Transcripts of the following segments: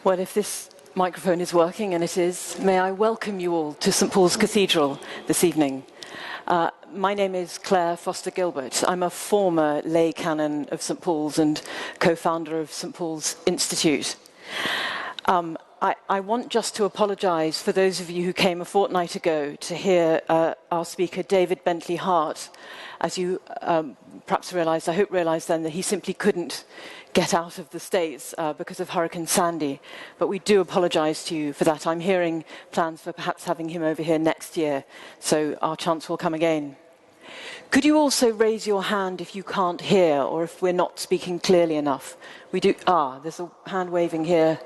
Well, if this microphone is working, and it is, may I welcome you all to St Paul's Cathedral this evening. My name is Claire Foster-Gilbert. I'm a former lay canon of St Paul's and co-founder of St Paul's Institute. I want just to apologise for those of you who came a fortnight ago to hear our speaker, David Bentley Hart. As you perhaps realised, I hope realised then, that he simply couldn't get out of the States because of Hurricane Sandy. But we do apologise to you for that. I'm hearing plans for perhaps having him over here next year, so our chance will come again. Could you also raise your hand if you can't hear or if we're not speaking clearly enough? We do. There's a hand waving here.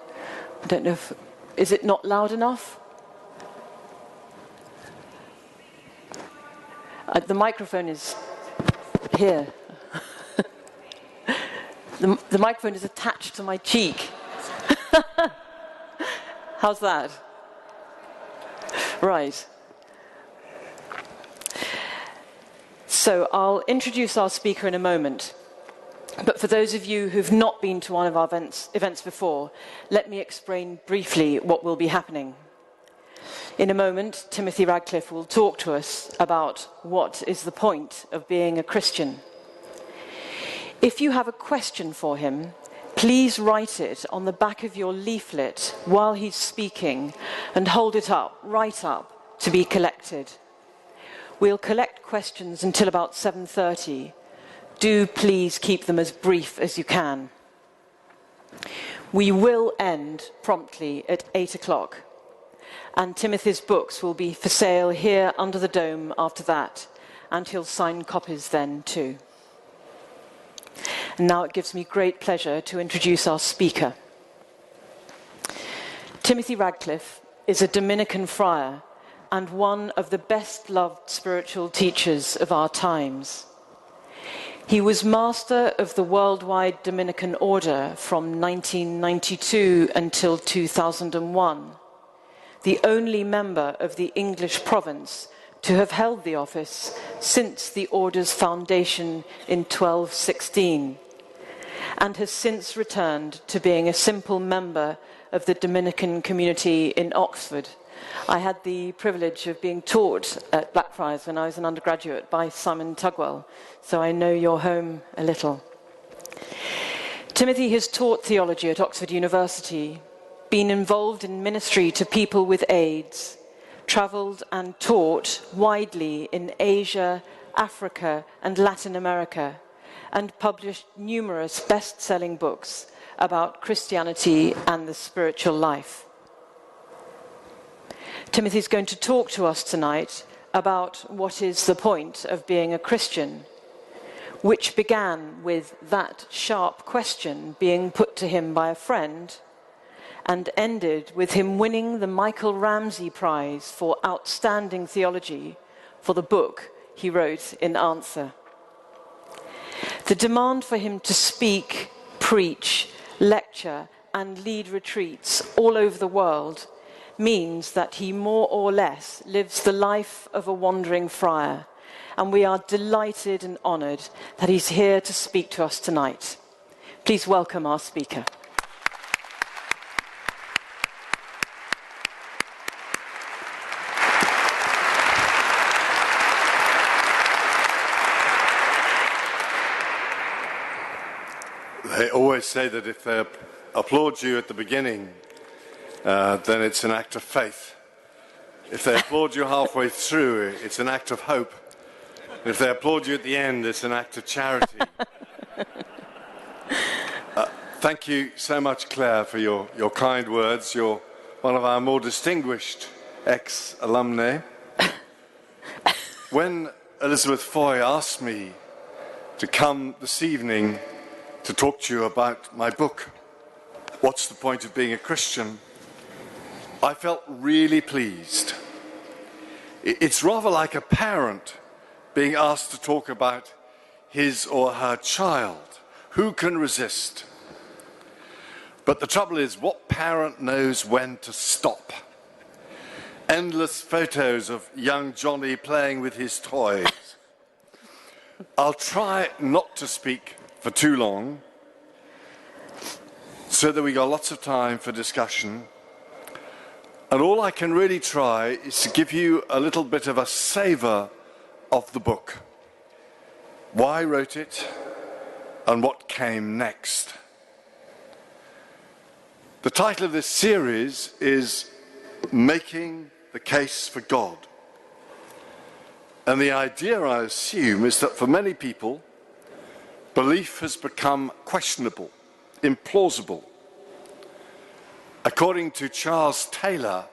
I don't know if... Is it not loud enough? The microphone is here. The microphone is attached to my cheek. How's that? Right. So I'll introduce our speaker in a moment. But for those of you who've not been to one of our events before, let me explain briefly what will be happening. In a moment, Timothy Radcliffe will talk to us about what is the point of being a Christian. If you have a question for him, please write it on the back of your leaflet while he's speaking and hold it up, right up, to be collected. We'll collect questions until about 7:30. Do please keep them as brief as you can. We will end promptly at 8 o'clock, and Timothy's books will be for sale here under the dome after that, and he'll sign copies then too. And now it gives me great pleasure to introduce our speaker. Timothy Radcliffe is a Dominican friar and one of the best-loved spiritual teachers of our times. He was master of the Worldwide Dominican Order from 1992 until 2001, the only member of the English province to have held the office since the order's foundation in 1216, and has since returned to being a simple member of the Dominican community in Oxford. I had the privilege of being taught at Blackfriars when I was an undergraduate by Simon Tugwell, so I know your home a little. Timothy has taught theology at Oxford University, been involved in ministry to people with AIDS, travelled and taught widely in Asia, Africa, and Latin America, and published numerous best-selling books about Christianity and the spiritual life. Timothy's going to talk to us tonight about what is the point of being a Christian, which began with that sharp question being put to him by a friend, and ended with him winning the Michael Ramsey Prize for Outstanding Theology for the book he wrote in answer. The demand for him to speak, preach, lecture, and lead retreats all over the world means that he more or less lives the life of a wandering friar, and we are delighted and honoured that he's here to speak to us tonight. Please welcome our speaker. They always say that if they applaud you at the beginning, then it's an act of faith. If they applaud you halfway through, it's an act of hope. If they applaud you at the end, it's an act of charity. Thank you so much, Claire, for your kind words. You're one of our more distinguished ex-alumnae. When Elizabeth Foy asked me to come this evening to talk to you about my book, What's the Point of Being a Christian?, I felt really pleased. It's rather like a parent being asked to talk about his or her child. Who can resist? But the trouble is, what parent knows when to stop? Endless photos of young Johnny playing with his toys. I'll try not to speak for too long. so that we got lots of time for discussion. And all I can really try is to give you a little bit of a savour of the book. Why I wrote it and what came next. The title of this series is Making the Case for God. And the idea, I assume, is that for many people, belief has become questionable, implausible. According to Charles Taylor,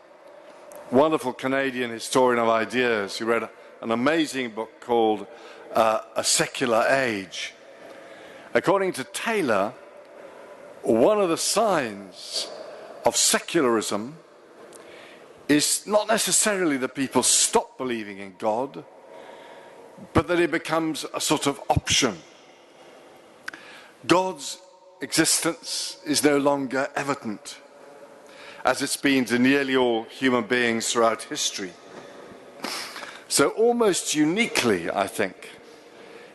wonderful Canadian historian of ideas, who read an amazing book called A Secular Age. According to Taylor, one of the signs of secularism is not necessarily that people stop believing in God, but that it becomes a sort of option. God's existence is no longer evident, as it's been to nearly all human beings throughout history. So almost uniquely, I think,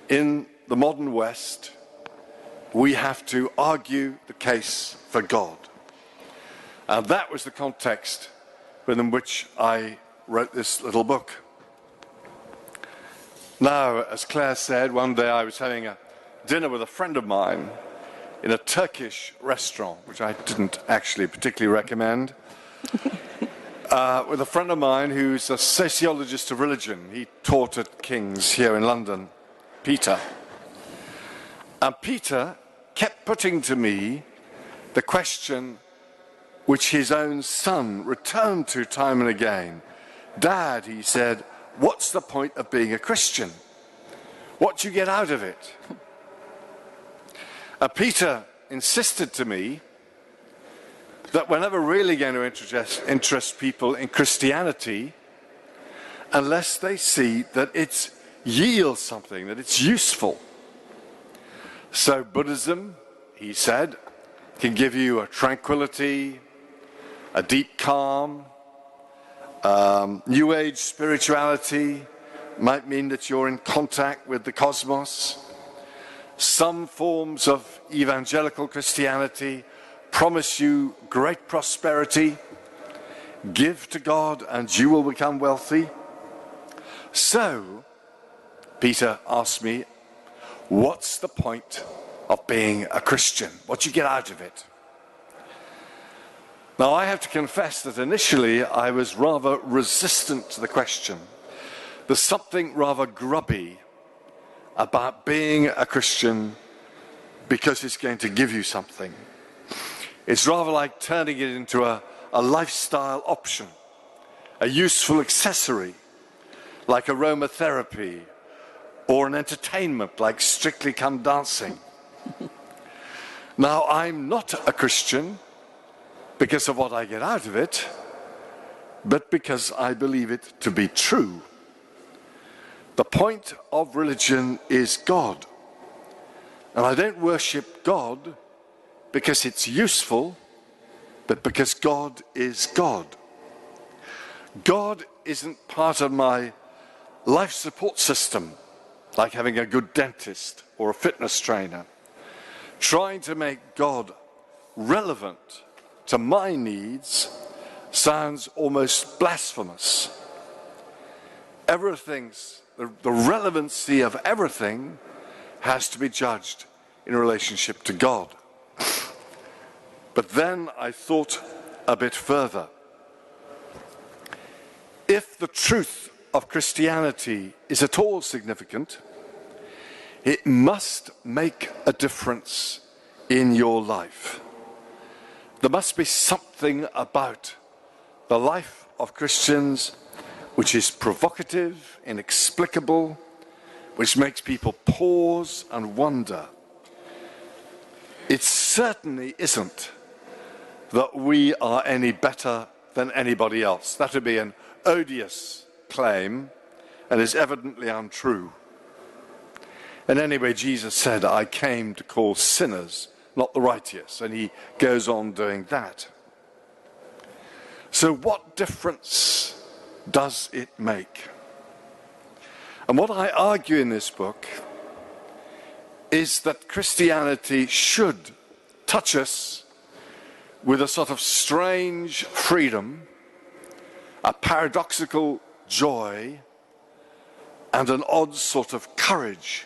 in the modern West, we have to argue the case for God. And that was the context within which I wrote this little book. Now, as Claire said, one day I was having a dinner with a friend of mine in a Turkish restaurant, which I didn't actually particularly recommend, with a friend of mine who's a sociologist of religion. He taught at King's here in London, Peter. And Peter kept putting to me the question which his own son returned to time and again. Dad, he said, what's the point of being a Christian? What do you get out of it? And Peter insisted to me that we're never really going to interest people in Christianity unless they see that it yields something, that it's useful. So Buddhism, he said, can give you a tranquility, a deep calm. New Age spirituality might mean that you're in contact with the cosmos. Some forms of evangelical Christianity promise you great prosperity. Give to God and you will become wealthy. So, Peter asked me, what's the point of being a Christian? What do you get out of it? Now, I have to confess that initially I was rather resistant to the question. There's something rather grubby about being a Christian because it's going to give you something. It's rather like turning it into a lifestyle option, a useful accessory, like aromatherapy, or an entertainment like Strictly Come Dancing. Now, I'm not a Christian because of what I get out of it, but because I believe it to be true. The point of religion is God. And I don't worship God because it's useful, but because God is God. God isn't part of my life support system, like having a good dentist or a fitness trainer. Trying to make God relevant to my needs sounds almost blasphemous. The relevancy of everything has to be judged in relationship to God. But then I thought a bit further. If the truth of Christianity is at all significant, it must make a difference in your life. There must be something about the life of Christians which is provocative, inexplicable, which makes people pause and wonder. It certainly isn't that we are any better than anybody else. That would be an odious claim and is evidently untrue. And anyway, Jesus said, I came to call sinners, not the righteous, and he goes on doing that. So what difference does it make? And what I argue in this book is that Christianity should touch us with a sort of strange freedom, a paradoxical joy, and an odd sort of courage.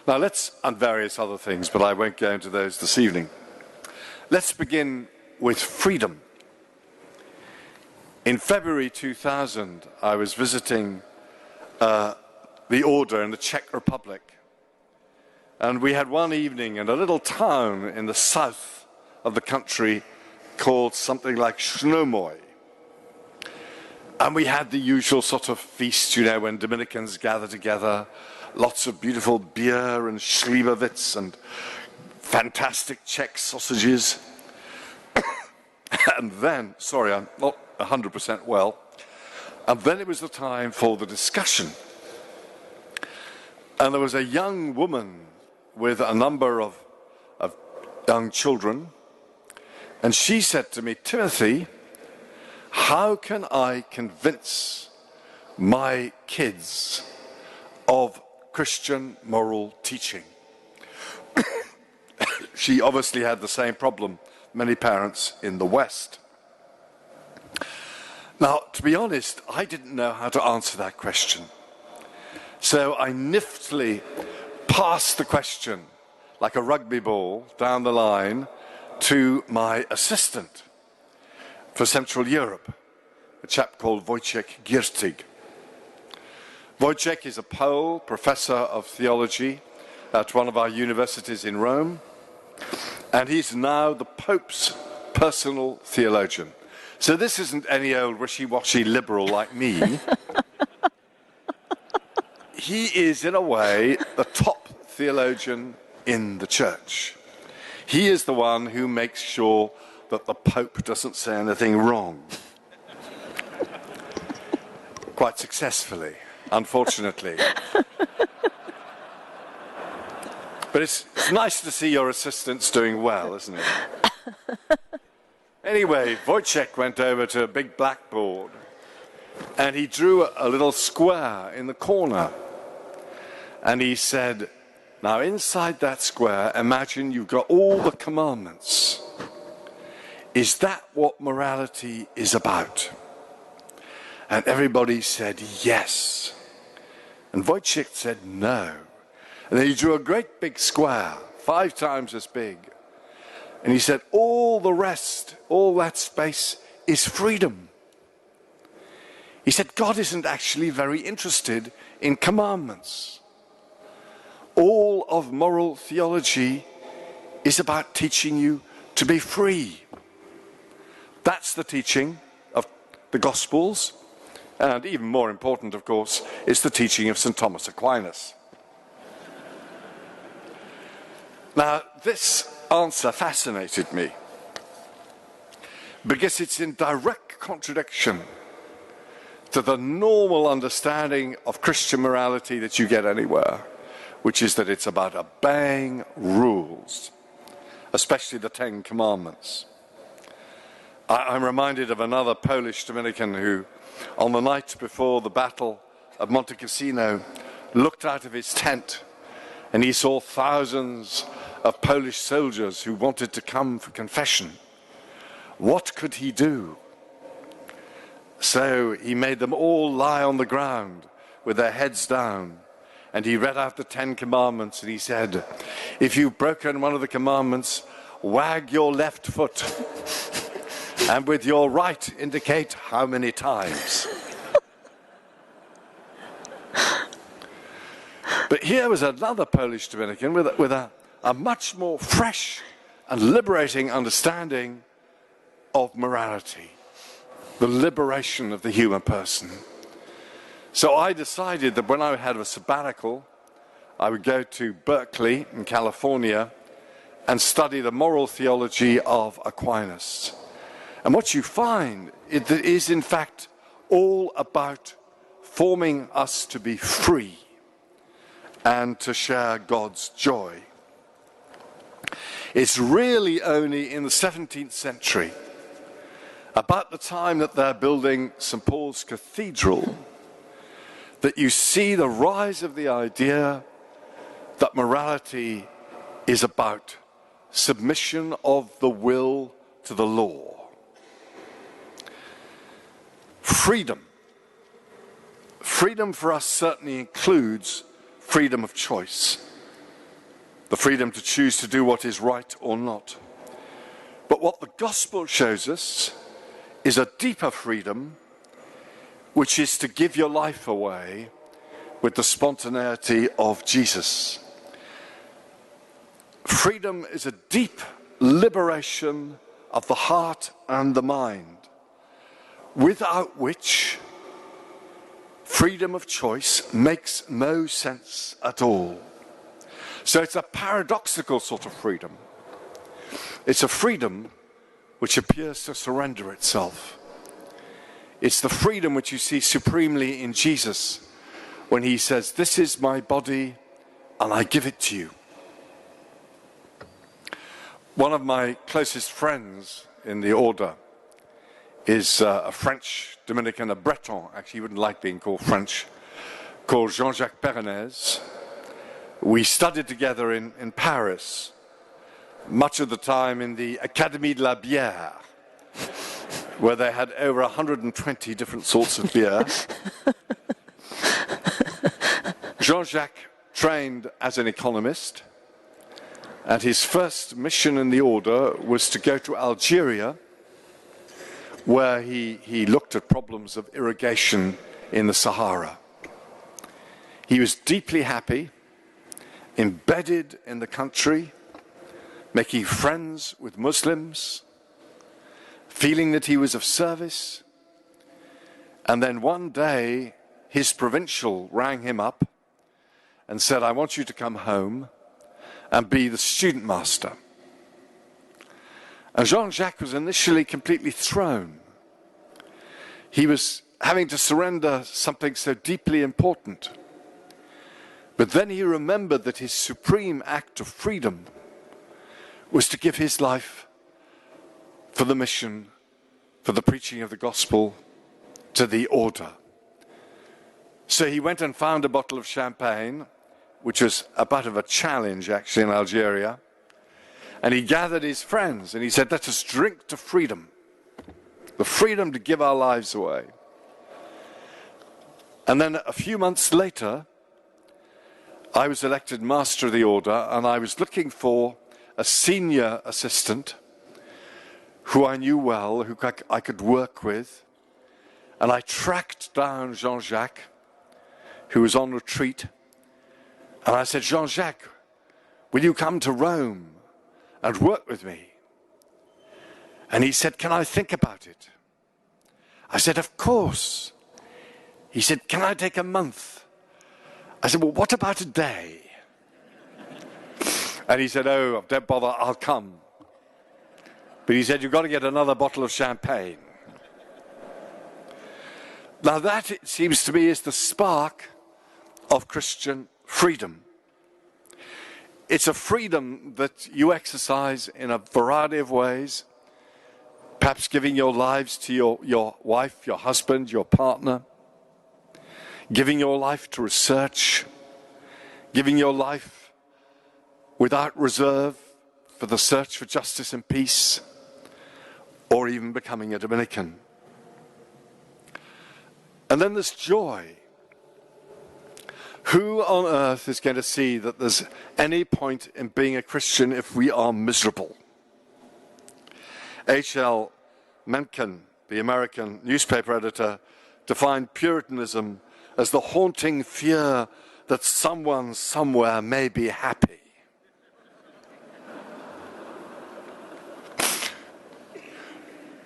Now and various other things, but I won't go into those this evening. Let's begin with freedom. In February 2000, I was visiting the order in the Czech Republic. And we had one evening in a little town in the south of the country called something like Šnomoy. And we had the usual sort of feast, you know, when Dominicans gather together, lots of beautiful beer and slivovitz and fantastic Czech sausages. And then, sorry, I'm not 100% well. And then it was the time for the discussion. And there was a young woman with a number of young children. And she said to me, Timothy, how can I convince my kids of Christian moral teaching? She obviously had the same problem many parents in the West. Now, to be honest, I didn't know how to answer that question. So I niftily passed the question like a rugby ball down the line to my assistant for Central Europe, a chap called Wojciech Giertig. Wojciech is a Pole, professor of theology at one of our universities in Rome, and he's now the Pope's personal theologian. So this isn't any old wishy-washy liberal like me. He is, in a way, the top theologian in the church. He is the one who makes sure that the Pope doesn't say anything wrong. Quite successfully, unfortunately. But it's nice to see your assistants doing well, isn't it? Anyway, Wojciech went over to a big blackboard and he drew a little square in the corner. And he said, now inside that square, imagine you've got all the commandments. Is that what morality is about? And everybody said yes. And Wojciech said no. And then he drew a great big square, 5 times as big. And he said, all the rest, all that space is freedom. He said, God isn't actually very interested in commandments. All of moral theology is about teaching you to be free. That's the teaching of the Gospels. And even more important, of course, is the teaching of St. Thomas Aquinas. Now, this answer fascinated me because it's in direct contradiction to the normal understanding of Christian morality that you get anywhere, which is that it's about obeying rules, especially the 10 Commandments. I'm reminded of another Polish Dominican who, on the night before the Battle of Monte Cassino, looked out of his tent and he saw thousands of Polish soldiers who wanted to come for confession. What could he do? So he made them all lie on the ground with their heads down. And he read out the 10 Commandments and he said, if you've broken one of the commandments, wag your left foot. And with your right, indicate how many times. But here was another Polish Dominican with a much more fresh and liberating understanding of morality, the liberation of the human person. So I decided that when I had a sabbatical, I would go to Berkeley in California and study the moral theology of Aquinas. And what you find is in fact all about forming us to be free and to share God's joy. It's really only in the 17th century, about the time that they're building St. Paul's Cathedral, that you see the rise of the idea that morality is about submission of the will to the law. Freedom. Freedom for us certainly includes freedom of choice. The freedom to choose to do what is right or not. But what the gospel shows us is a deeper freedom, which is to give your life away with the spontaneity of Jesus. Freedom is a deep liberation of the heart and the mind, without which freedom of choice makes no sense at all. So it's a paradoxical sort of freedom. It's a freedom which appears to surrender itself. It's the freedom which you see supremely in Jesus when he says, "This is my body and I give it to you." One of my closest friends in the order is a French Dominican, a Breton, actually he wouldn't like being called French, called Jean-Jacques Perronez. We studied together in Paris, much of the time in the Académie de la Bière, where they had over 120 different sorts of beer. Jean-Jacques trained as an economist, and his first mission in the order was to go to Algeria, where he looked at problems of irrigation in the Sahara. He was deeply happy, embedded in the country, making friends with Muslims, feeling that he was of service. And then one day, his provincial rang him up and said, "I want you to come home and be the student master." And Jean-Jacques was initially completely thrown. He was having to surrender something so deeply important. But then he remembered that his supreme act of freedom was to give his life for the mission, for the preaching of the gospel to the order. So he went and found a bottle of champagne, which was a bit of a challenge actually in Algeria. And he gathered his friends and he said, "Let us drink to freedom, the freedom to give our lives away." And then a few months later, I was elected Master of the Order, and I was looking for a senior assistant who I knew well, who I could work with. And I tracked down Jean-Jacques, who was on retreat. And I said, "Jean-Jacques, will you come to Rome and work with me?" And he said, "Can I think about it?" I said, "Of course." He said, "Can I take a month?" I said, "Well, what about a day?" And he said, "Oh, don't bother, I'll come." But he said, "You've got to get another bottle of champagne." Now that, it seems to me, is the spark of Christian freedom. It's a freedom that you exercise in a variety of ways, perhaps giving your lives to your wife, your husband, your partner, giving your life to research, giving your life without reserve for the search for justice and peace, or even becoming a Dominican. And then there's joy. Who on earth is going to see that there's any point in being a Christian if we are miserable? H.L. Mencken, the American newspaper editor, defined Puritanism as the haunting fear that someone somewhere may be happy.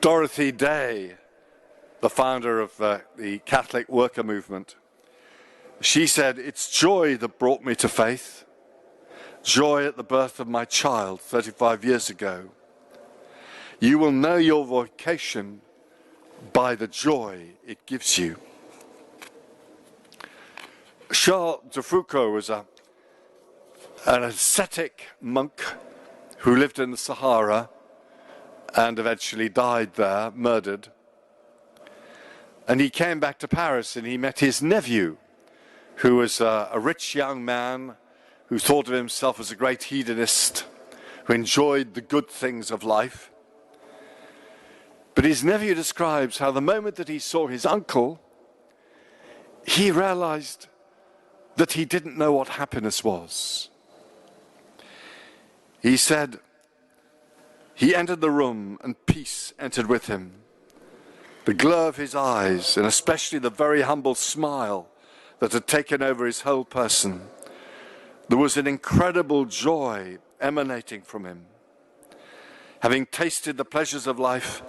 Dorothy Day, the founder of the Catholic worker movement, she said, "It's joy that brought me to faith, joy at the birth of my child 35 years ago. You will know your vocation by the joy it gives you." Charles de Foucauld was an ascetic monk who lived in the Sahara and eventually died there, murdered. And he came back to Paris and he met his nephew, who was a rich young man who thought of himself as a great hedonist, who enjoyed the good things of life. But his nephew describes how the moment that he saw his uncle, he realized that he didn't know what happiness was. He said, he entered the room and peace entered with him. The glow of his eyes, and especially the very humble smile that had taken over his whole person, there was an incredible joy emanating from him. Having tasted the pleasures of life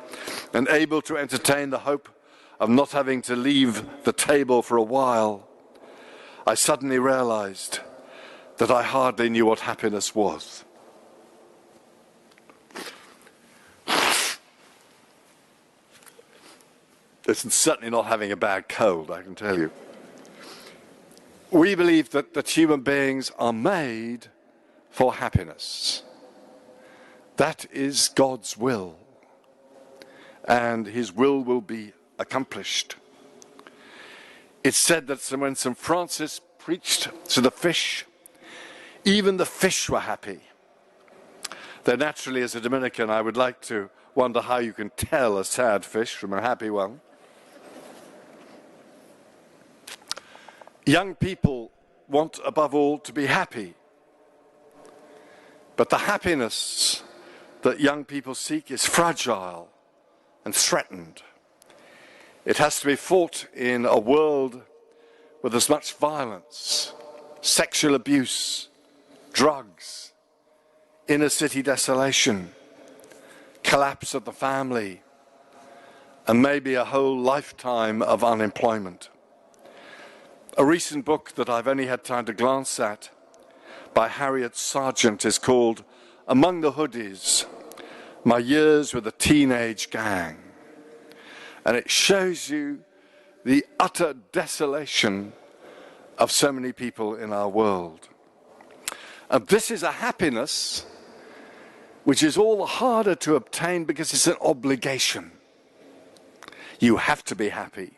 and able to entertain the hope of not having to leave the table for a while, I suddenly realized that I hardly knew what happiness was. It's certainly not having a bad cold, I can tell you. We believe that human beings are made for happiness. That is God's will, and his will be accomplished. It's said that when St. Francis preached to the fish, even the fish were happy. Though naturally, as a Dominican, I would like to wonder how you can tell a sad fish from a happy one. Young people want, above all, to be happy. But the happiness that young people seek is fragile and threatened. It has to be fought in a world with as much violence, sexual abuse, drugs, inner city desolation, collapse of the family, and maybe a whole lifetime of unemployment. A recent book that I've only had time to glance at by Harriet Sargent is called Among the Hoodies, My Years with a Teenage Gang. And it shows you the utter desolation of so many people in our world. And this is a happiness which is all the harder to obtain because it's an obligation. You have to be happy.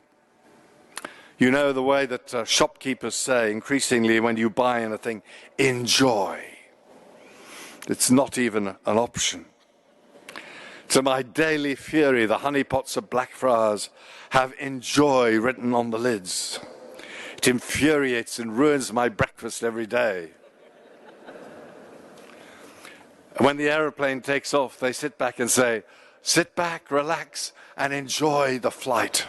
You know the way that shopkeepers say increasingly when you buy anything, enjoy. It's not even an option. To my daily fury, the honeypots of Blackfriars have enjoy written on the lids. It infuriates and ruins my breakfast every day. And when the aeroplane takes off, they sit back and say, sit back, relax, and enjoy the flight.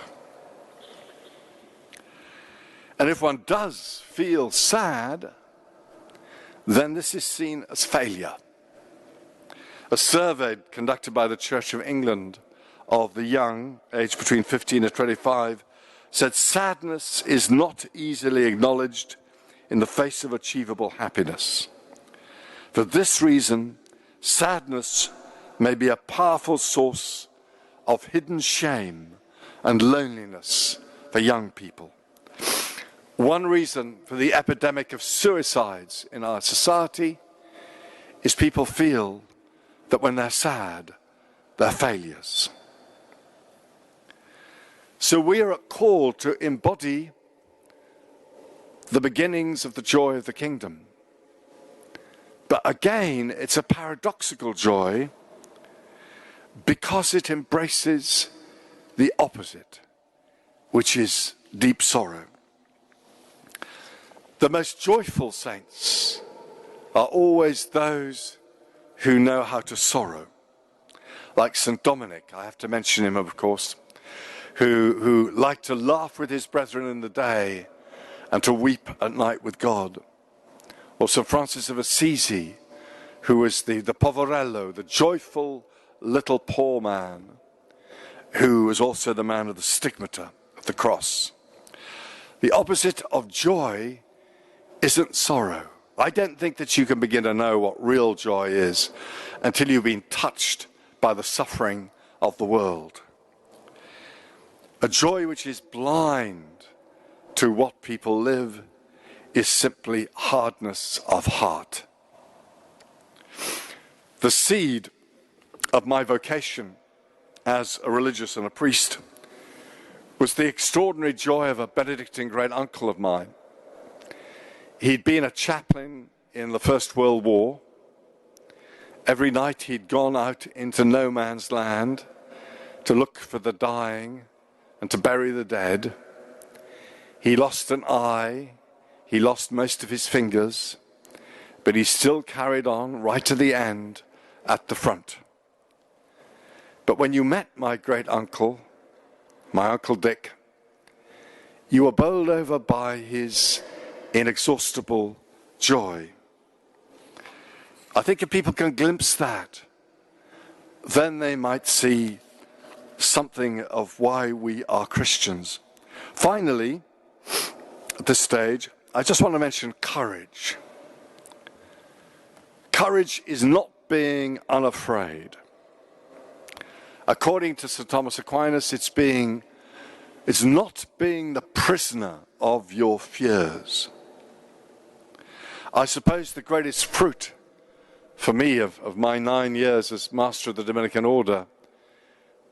And if one does feel sad, then this is seen as failure. A survey conducted by the Church of England of the young, aged between 15 and 25, said sadness is not easily acknowledged in the face of achievable happiness. For this reason, sadness may be a powerful source of hidden shame and loneliness for young people. One reason for the epidemic of suicides in our society is people feel that when they're sad, they're failures. So we are called to embody the beginnings of the joy of the kingdom. But again, it's a paradoxical joy because it embraces the opposite, which is deep sorrow. The most joyful saints are always those who know how to sorrow. Like St. Dominic, I have to mention him, of course, who liked to laugh with his brethren in the day and to weep at night with God. Or St. Francis of Assisi, who was the poverello, the joyful little poor man, who was also the man of the stigmata of the cross. The opposite of joy isn't sorrow. I don't think that you can begin to know what real joy is until you've been touched by the suffering of the world. A joy which is blind to what people live is simply hardness of heart. The seed of my vocation as a religious and a priest was the extraordinary joy of a Benedictine great uncle of mine. He'd been a chaplain in the First World War, Every night he'd gone out into no man's land to look for the dying and to bury the dead. He lost an eye, he lost most of his fingers, but he still carried on right to the end at the front. But when you met my great uncle, my Uncle Dick, you were bowled over by his inexhaustible joy. I think if people can glimpse that, then they might see something of why we are Christians. Finally, at this stage, I just want to mention courage. Courage is not being unafraid. According to St. Thomas Aquinas, it's not being the prisoner of your fears. I suppose the greatest fruit for me of my 9 years as Master of the Dominican Order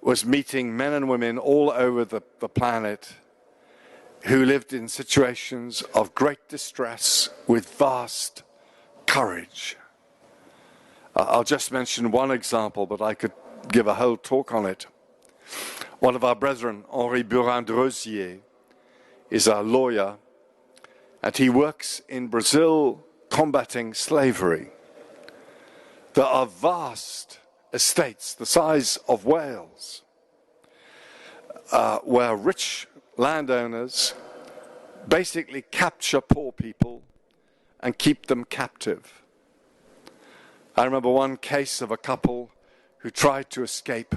was meeting men and women all over the planet who lived in situations of great distress with vast courage. I'll just mention one example, but I could give a whole talk on it. One of our brethren, Henri Burin de Rosier, is a lawyer, and he works in Brazil combating slavery. There are vast estates, the size of Wales, where rich landowners basically capture poor people and keep them captive. I remember one case of a couple who tried to escape.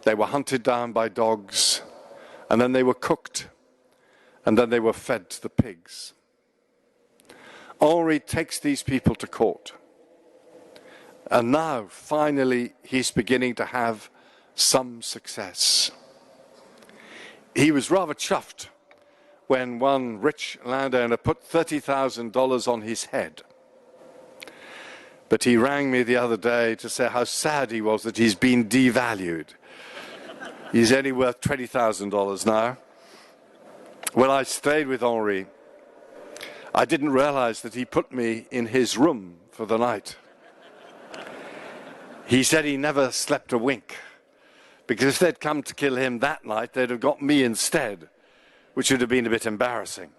They were hunted down by dogs, and then they were cooked, and then they were fed to the pigs. Henri takes these people to court. And now, finally, he's beginning to have some success. He was rather chuffed when one rich landowner put $30,000 on his head. But he rang me the other day to say how sad he was that he's been devalued. He's only worth $20,000 now. When I stayed with Henri, I didn't realize that he put me in his room for the night. He said he never slept a wink, because if they'd come to kill him that night, they'd have got me instead, which would have been a bit embarrassing.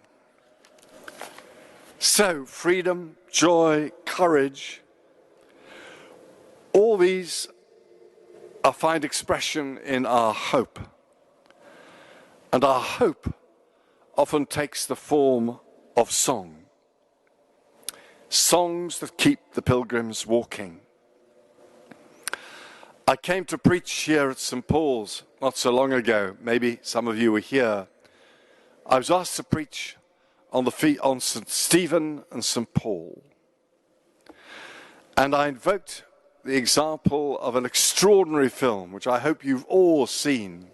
So, freedom, joy, courage, all these find expression in our hope. And our hope often takes the form of song. Songs that keep the pilgrims walking. I came to preach here at St. Paul's not so long ago. Maybe some of you were here. I was asked to preach on St. Stephen and St. Paul. And I invoked the example of an extraordinary film, which I hope you've all seen,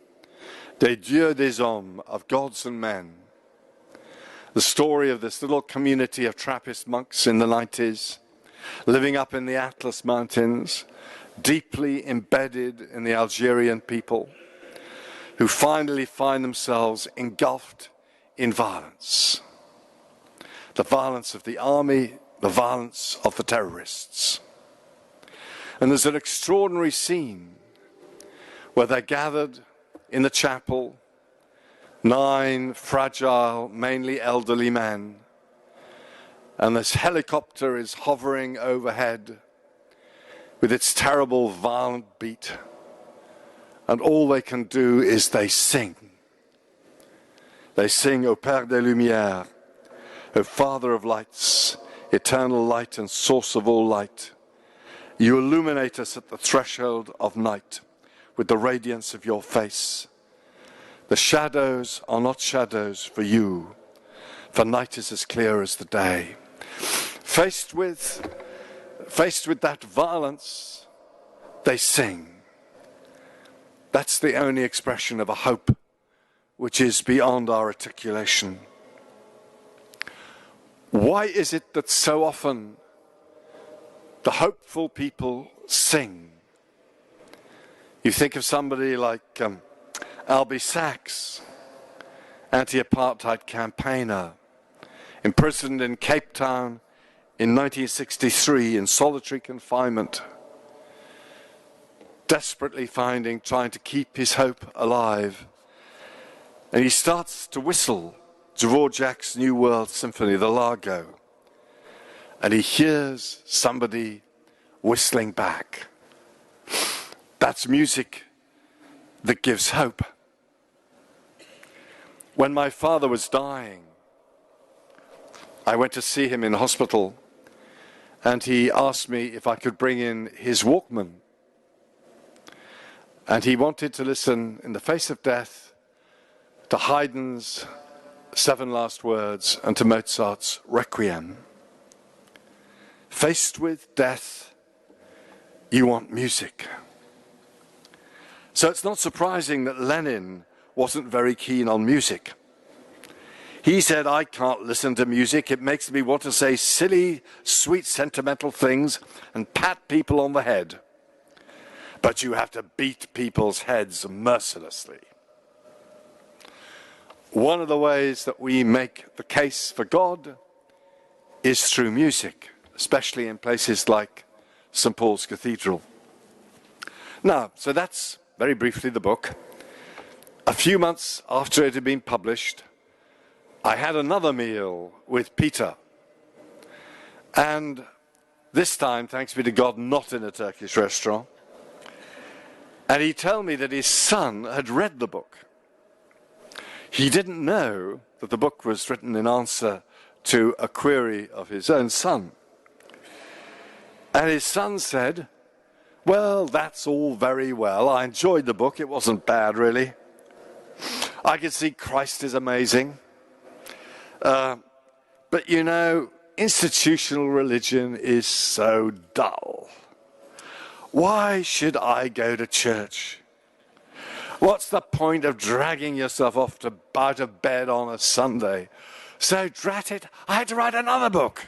Des Dieux des Hommes, of Gods and Men. The story of this little community of Trappist monks in the 90s, living up in the Atlas Mountains, deeply embedded in the Algerian people, who finally find themselves engulfed in violence. The violence of the army, the violence of the terrorists. And there's an extraordinary scene where they're gathered in the chapel, 9 fragile, mainly elderly men, and this helicopter is hovering overhead with its terrible, violent beat, and all they can do is they sing. They sing, O Père des Lumières, O Father of lights, eternal light and source of all light. You illuminate us at the threshold of night with the radiance of your face. The shadows are not shadows for you, for night is as clear as the day. Faced with that violence, they sing. That's the only expression of a hope which is beyond our articulation. Why is it that so often the hopeful people sing? You think of somebody like Albie Sachs, anti-apartheid campaigner, imprisoned in Cape Town in 1963 in solitary confinement. desperately trying to keep his hope alive. And he starts to whistle Dvorak's New World Symphony, the Largo. And he hears somebody whistling back. That's music that gives hope. When my father was dying, I went to see him in hospital, and he asked me if I could bring in his Walkman. And he wanted to listen in the face of death to Haydn's Seven Last Words and to Mozart's Requiem. Faced with death, you want music. So it's not surprising that Lenin wasn't very keen on music. He said, I can't listen to music. It makes me want to say silly, sweet, sentimental things and pat people on the head. But you have to beat people's heads mercilessly. One of the ways that we make the case for God is through music, especially in places like St. Paul's Cathedral. Now, so that's very briefly the book. A few months after it had been published, I had another meal with Peter. And this time, thanks be to God, not in a Turkish restaurant. And he told me that his son had read the book. He didn't know that the book was written in answer to a query of his own son. And his son said, well, that's all very well. I enjoyed the book. It wasn't bad, really. I could see Christ is amazing. But, you know, institutional religion is so dull. Why should I go to church? What's the point of dragging yourself off out of bed on a Sunday? So, drat it, I had to write another book.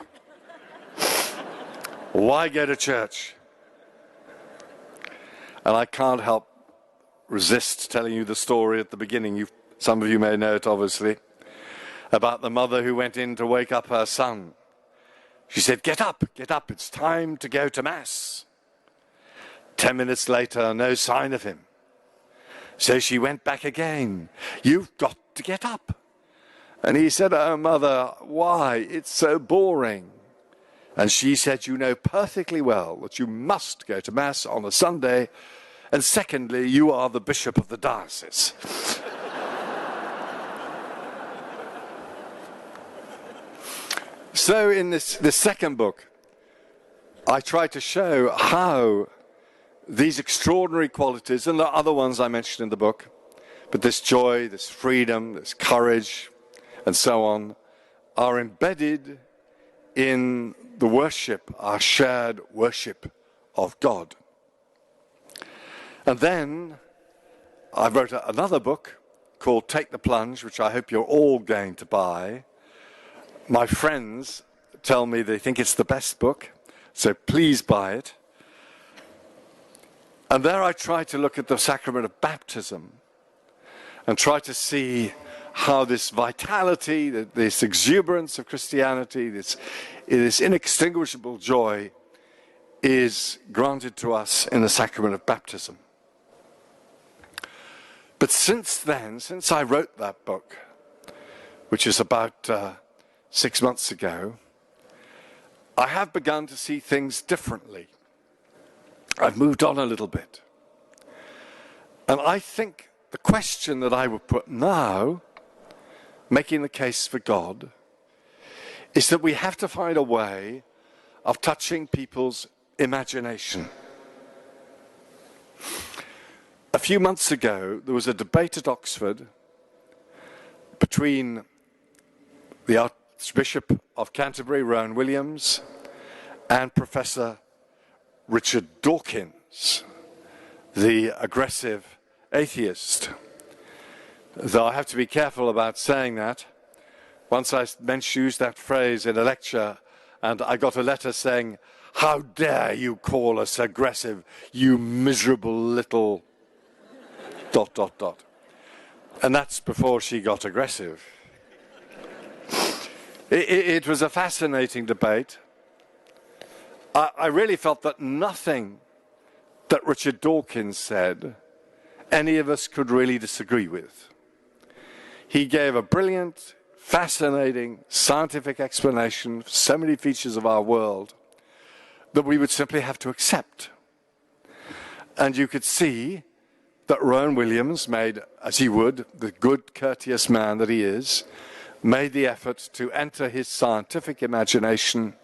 Why go to church? And I can't help resist telling you the story at the beginning. Some of you may know it, obviously, about the mother who went in to wake up her son. She said, get up, it's time to go to Mass. 10 minutes later, no sign of him. So she went back again. You've got to get up. And he said, oh, mother, why? It's so boring. And she said, you know perfectly well that you must go to Mass on a Sunday. And secondly, you are the bishop of the diocese. So in this second book, I try to show how these extraordinary qualities, and the other ones I mentioned in the book, but this joy, this freedom, this courage, and so on, are embedded in the worship, our shared worship of God. And then I wrote another book called Take the Plunge, which I hope you're all going to buy. My friends tell me they think it's the best book, so please buy it. And there I try to look at the sacrament of baptism and try to see how this vitality, this exuberance of Christianity, this inextinguishable joy is granted to us in the sacrament of baptism. But since then, since I wrote that book, which is about 6 months ago, I have begun to see things differently. I've moved on a little bit. And I think the question that I would put now, making the case for God, is that we have to find a way of touching people's imagination. A few months ago, there was a debate at Oxford between the Archbishop of Canterbury, Rowan Williams, and Professor Richard Dawkins, the aggressive atheist. Though I have to be careful about saying that. Once I used that phrase in a lecture, and I got a letter saying, how dare you call us aggressive, you miserable little ... And that's before she got aggressive. It was a fascinating debate. I really felt that nothing that Richard Dawkins said any of us could really disagree with. He gave a brilliant, fascinating, scientific explanation for so many features of our world that we would simply have to accept. And you could see that Rowan Williams made, as he would, the good, courteous man that he is, made the effort to enter his scientific imagination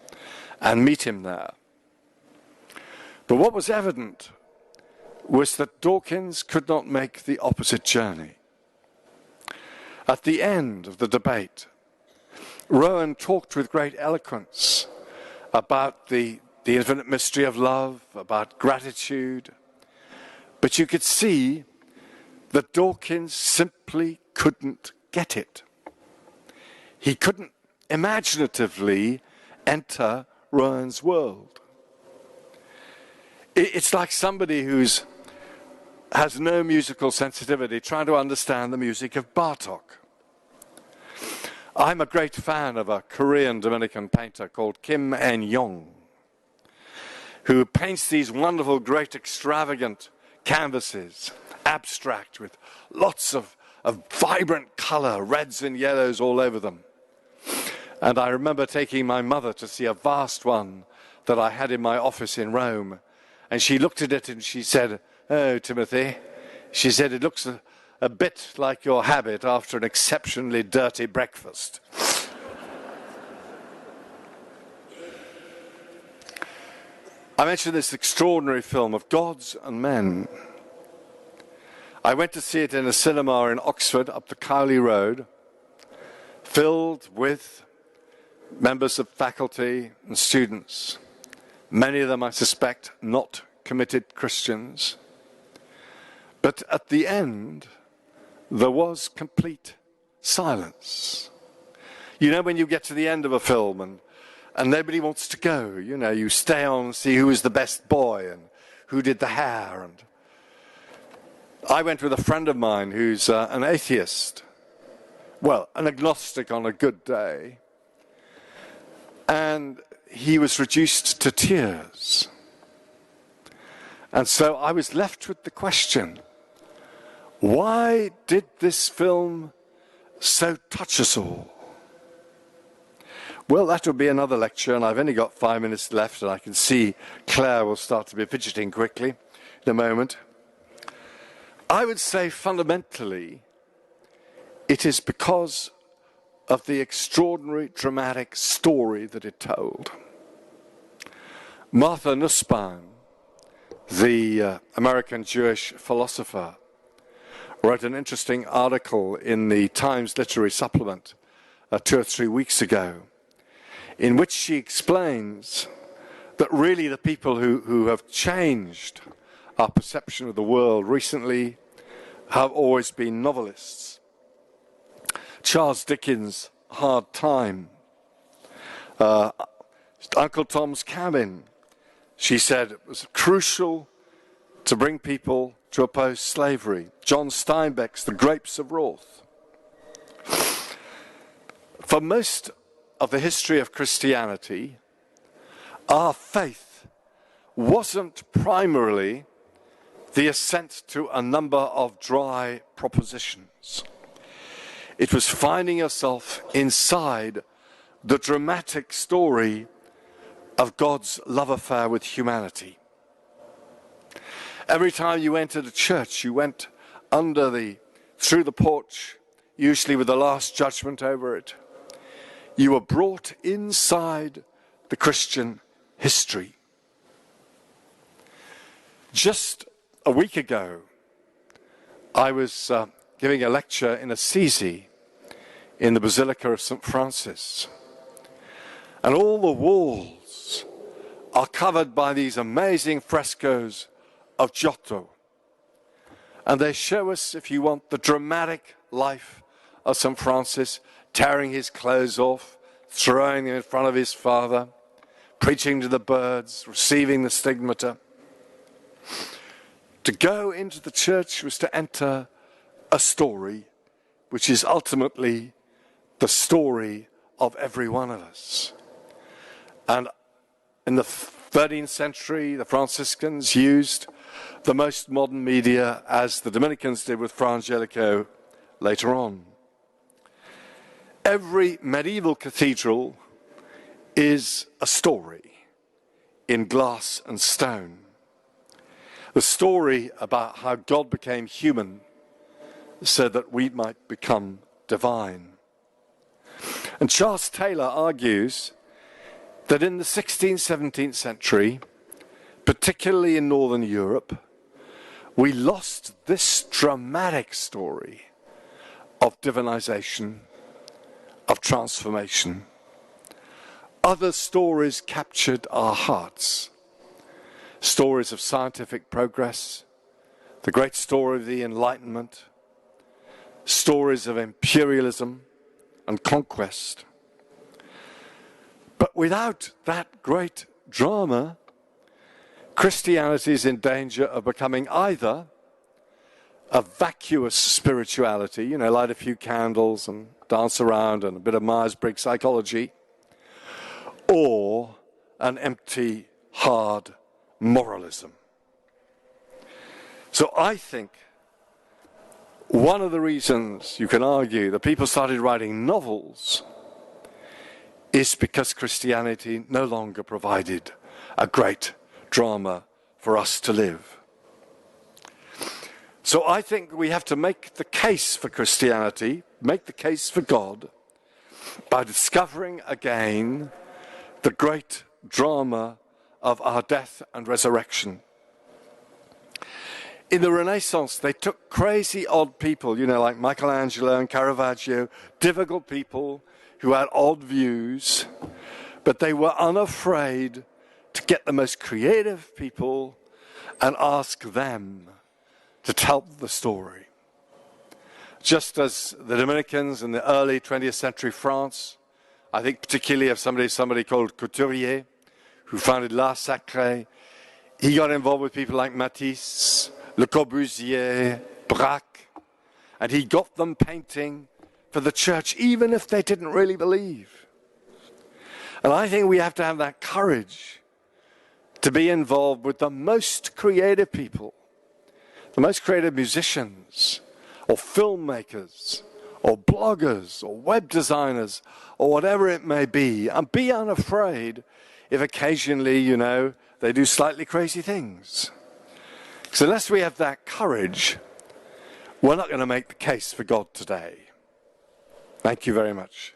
and meet him there. But what was evident was that Dawkins could not make the opposite journey. At the end of the debate, Rowan talked with great eloquence about the infinite mystery of love, about gratitude, but you could see that Dawkins simply couldn't get it. He couldn't imaginatively enter Rowan's world. It's like somebody who's has no musical sensitivity trying to understand the music of Bartók. I'm a great fan of a Korean Dominican painter called Kim En-yong, who paints these wonderful, great, extravagant canvases, abstract, with lots of vibrant color, reds and yellows all over them. And I remember taking my mother to see a vast one that I had in my office in Rome. And she looked at it and she said, "Oh, Timothy," she said, "it looks a bit like your habit after an exceptionally dirty breakfast." I mentioned this extraordinary film of Gods and Men. I went to see it in a cinema in Oxford up the Cowley Road, filled with members of faculty and students, many of them, I suspect, not committed Christians. But at the end, there was complete silence. You know, when you get to the end of a film and nobody wants to go, you know, you stay on and see who was the best boy and who did the hair. And I went with a friend of mine who's an atheist, well, an agnostic on a good day, and he was reduced to tears. And so I was left with the question, why did this film so touch us all? Well, that will be another lecture, and I've only got 5 minutes left, and I can see Claire will start to be fidgeting quickly in a moment. I would say fundamentally, it is because of the extraordinary dramatic story that it told. Martha Nussbaum, the American Jewish philosopher, wrote an interesting article in the Times Literary Supplement 2 or 3 weeks ago, in which she explains that really the people who have changed our perception of the world recently have always been novelists. Charles Dickens' Hard Time, Uncle Tom's Cabin, she said, it was crucial to bring people to oppose slavery. John Steinbeck's The Grapes of Wrath. For most of the history of Christianity, our faith wasn't primarily the assent to a number of dry propositions. It was finding yourself inside the dramatic story of God's love affair with humanity. Every time you entered a church, you went through the porch, usually with the Last Judgment over it. You were brought inside the Christian history. Just a week ago, I was giving a lecture in Assisi in the Basilica of St. Francis. And all the walls are covered by these amazing frescoes of Giotto. And they show us, if you want, the dramatic life of St. Francis, tearing his clothes off, throwing them in front of his father, preaching to the birds, receiving the stigmata. To go into the church was to enter a story which is ultimately the story of every one of us. And in the 13th century, the Franciscans used the most modern media, as the Dominicans did with Fra Angelico later on. Every medieval cathedral is a story in glass and stone. The story about how God became human so that we might become divine. And Charles Taylor argues that in the 16th, 17th century, particularly in Northern Europe, we lost this dramatic story of divinization, of transformation. Other stories captured our hearts. Stories of scientific progress, the great story of the Enlightenment, stories of imperialism and conquest. But without that great drama, Christianity is in danger of becoming either a vacuous spirituality, light a few candles and dance around and a bit of Myers-Briggs psychology, or an empty, hard moralism. So I think one of the reasons you can argue that people started writing novels is because Christianity no longer provided a great drama for us to live. So I think we have to make the case for Christianity, make the case for God, by discovering again the great drama of our death and resurrection. In the Renaissance, they took crazy, odd people, like Michelangelo and Caravaggio, difficult people who had odd views, but they were unafraid to get the most creative people and ask them to tell the story. Just as the Dominicans in the early 20th century France, I think particularly of somebody called Couturier, who founded L'Art Sacré. He got involved with people like Matisse, Le Corbusier, Braque, and he got them painting for the church, even if they didn't really believe. And I think we have to have that courage to be involved with the most creative people, the most creative musicians, or filmmakers, or bloggers, or web designers, or whatever it may be, and be unafraid if occasionally, they do slightly crazy things. So unless we have that courage, we're not going to make the case for God today. Thank you very much.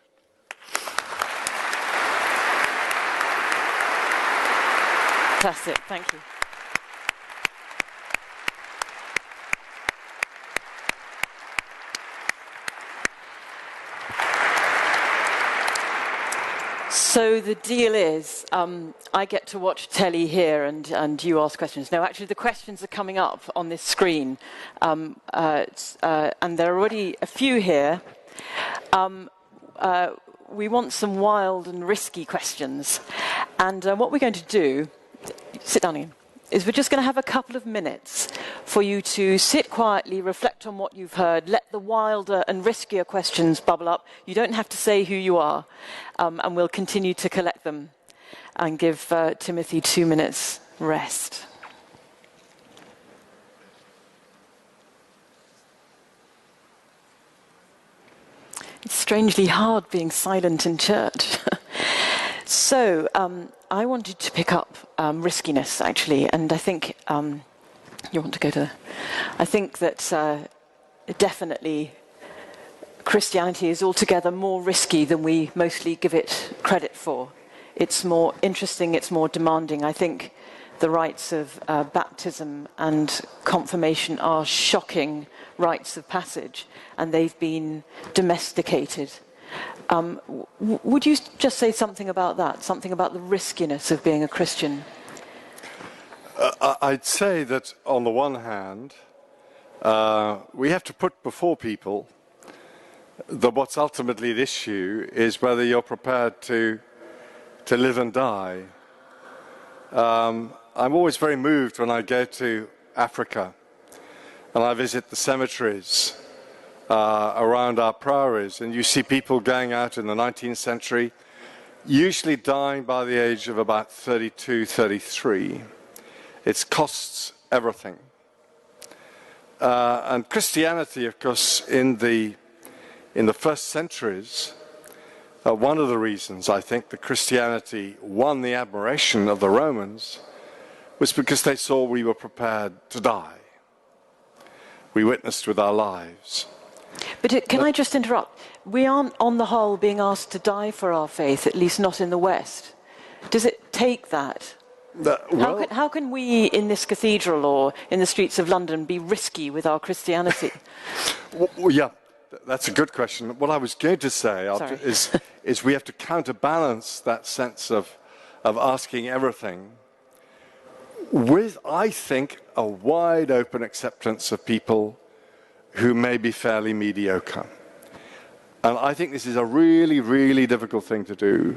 Fantastic, thank you. So the deal is, I get to watch telly here and you ask questions. No, actually the questions are coming up on this screen. And there are already a few here. We want some wild and risky questions. And what we're going to do, sit down again, is we're just going to have a couple of minutes for you to sit quietly, reflect on what you've heard, let the wilder and riskier questions bubble up. You don't have to say who you are, and we'll continue to collect them and give Timothy 2 minutes rest. It's strangely hard being silent in church. So I wanted to pick up riskiness, actually, and I think you want to go to... I think that definitely Christianity is altogether more risky than we mostly give it credit for. It's more interesting, it's more demanding. I think the rites of baptism and confirmation are shocking rites of passage, and they've been domesticated. Would you just say something about that, something about the riskiness of being a Christian? I'd say that on the one hand, we have to put before people that what's ultimately at issue is whether you're prepared to live and die. I'm always very moved when I go to Africa and I visit the cemeteries around our priories, and you see people going out in the 19th century, usually dying by the age of about 32, 33. It costs everything. And Christianity, of course, in the first centuries, one of the reasons I think that Christianity won the admiration of the Romans was because they saw we were prepared to die. We witnessed with our lives. But can I just interrupt? We aren't, on the whole, being asked to die for our faith, at least not in the West. Does it take that? How can we, in this cathedral or in the streets of London, be risky with our Christianity? Well, yeah, that's a good question. What I was going to say is we have to counterbalance that sense of asking everything with, I think, a wide open acceptance of people who may be fairly mediocre. And I think this is a really, really difficult thing to do.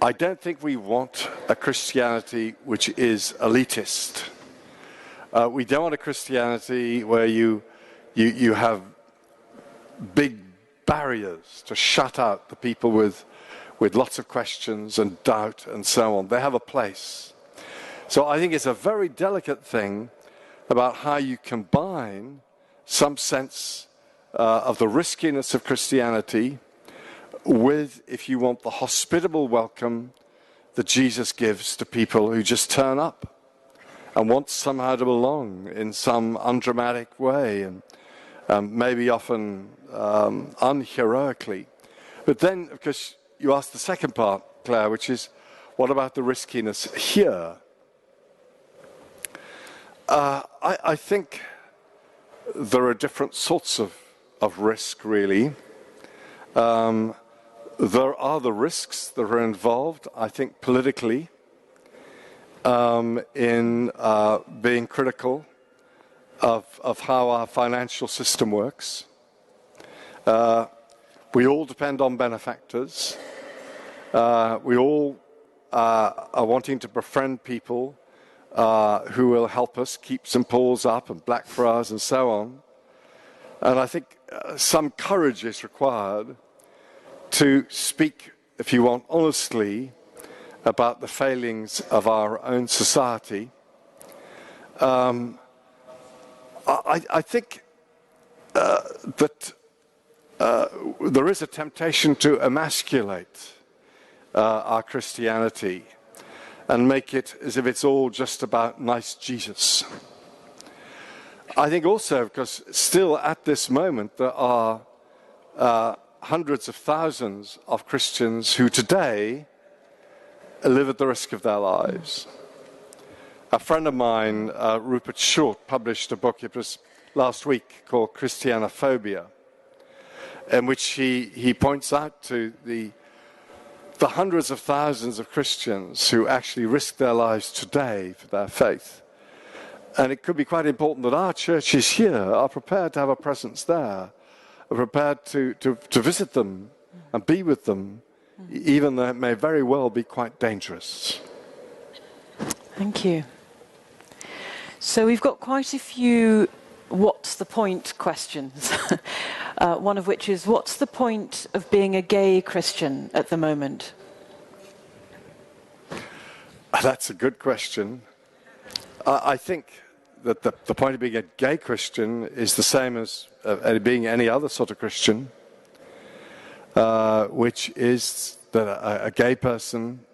I don't think we want a Christianity which is elitist. We don't want a Christianity where you have big barriers to shut out the people with lots of questions and doubt and so on. They have a place. So I think it's a very delicate thing about how you combine some sense of the riskiness of Christianity with, if you want, the hospitable welcome that Jesus gives to people who just turn up and want somehow to belong in some undramatic way and maybe often unheroically. But then, of course, you asked the second part, Claire, which is, what about the riskiness here? I think there are different sorts of risk, really. There are the risks that are involved, I think, politically, in being critical of how our financial system works. We all depend on benefactors. We all are wanting to befriend people who will help us keep St. Paul's up and Blackfriars and so on. And I think some courage is required to speak, if you want, honestly about the failings of our own society. I think that there is a temptation to emasculate our Christianity and make it as if it's all just about nice Jesus. I think also, because still at this moment there are hundreds of thousands of Christians who today live at the risk of their lives. A friend of mine, Rupert Short, published a book, it was last week, called Christianophobia, in which he points out to the hundreds of thousands of Christians who actually risk their lives today for their faith. And it could be quite important that our churches here are prepared to have a presence there, are prepared to visit them and be with them, even though it may very well be quite dangerous. Thank you. So we've got quite a few what's the point questions. One of which is, what's the point of being a gay Christian at the moment? That's a good question. I think that the point of being a gay Christian is the same as being any other sort of Christian, which is that a gay person,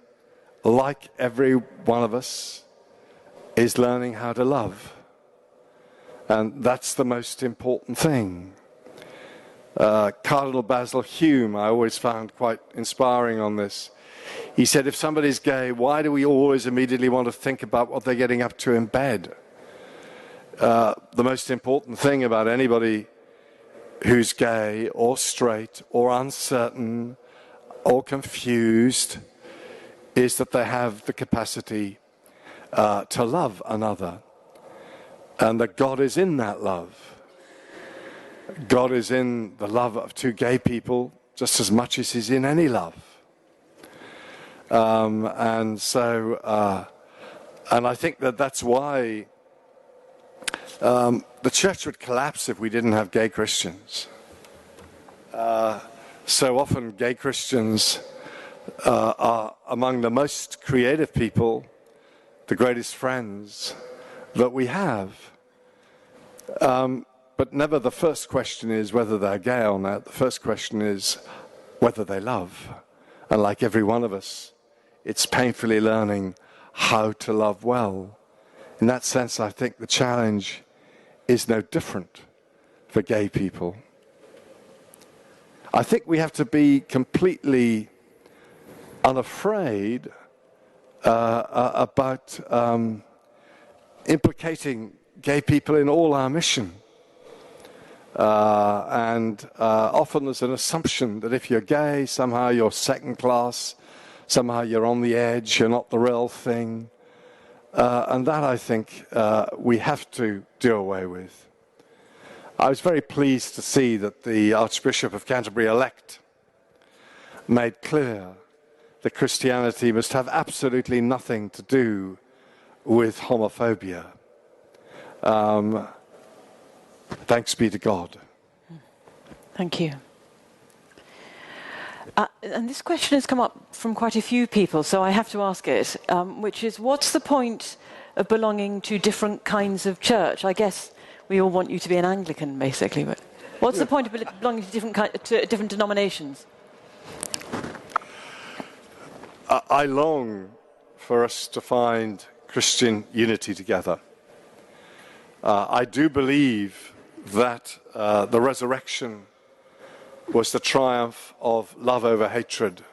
like every one of us, is learning how to love. And that's the most important thing. Cardinal Basil Hume, I always found quite inspiring on this. He said, if somebody's gay, why do we always immediately want to think about what they're getting up to in bed? The most important thing about anybody who's gay or straight or uncertain or confused is that they have the capacity to love another, and that God is in that love. God is in the love of two gay people just as much as he's in any love. And I think that's why the church would collapse if we didn't have gay Christians. So often gay Christians are among the most creative people, the greatest friends, that we have. But never the first question is whether they're gay or not. The first question is whether they love. And like every one of us, it's painfully learning how to love well. In that sense, I think the challenge is no different for gay people. I think we have to be completely unafraid about implicating gay people in all our mission. And often there's an assumption that if you're gay, somehow you're second class, somehow you're on the edge, you're not the real thing. And that, I think, we have to do away with. I was very pleased to see that the Archbishop of Canterbury-elect made clear that Christianity must have absolutely nothing to do with homophobia. Thanks be to God. Thank you. And this question has come up from quite a few people, so I have to ask it, which is, what's the point of belonging to different kinds of church? I guess we all want you to be an Anglican, basically, but what's the point of belonging to different denominations? I long for us to find Christian unity together. I do believe that the resurrection was the triumph of love over hatred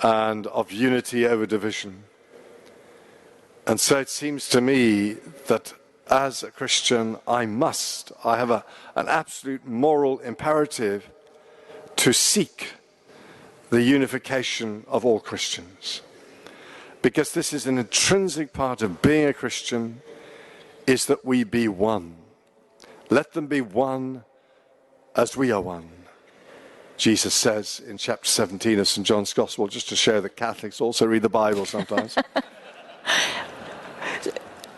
and of unity over division. And so it seems to me that as a Christian, I have an absolute moral imperative to seek the unification of all Christians. Because this is an intrinsic part of being a Christian, is that we be one. Let them be one as we are one. Jesus says in chapter 17 of St. John's Gospel, just to show that Catholics also read the Bible sometimes.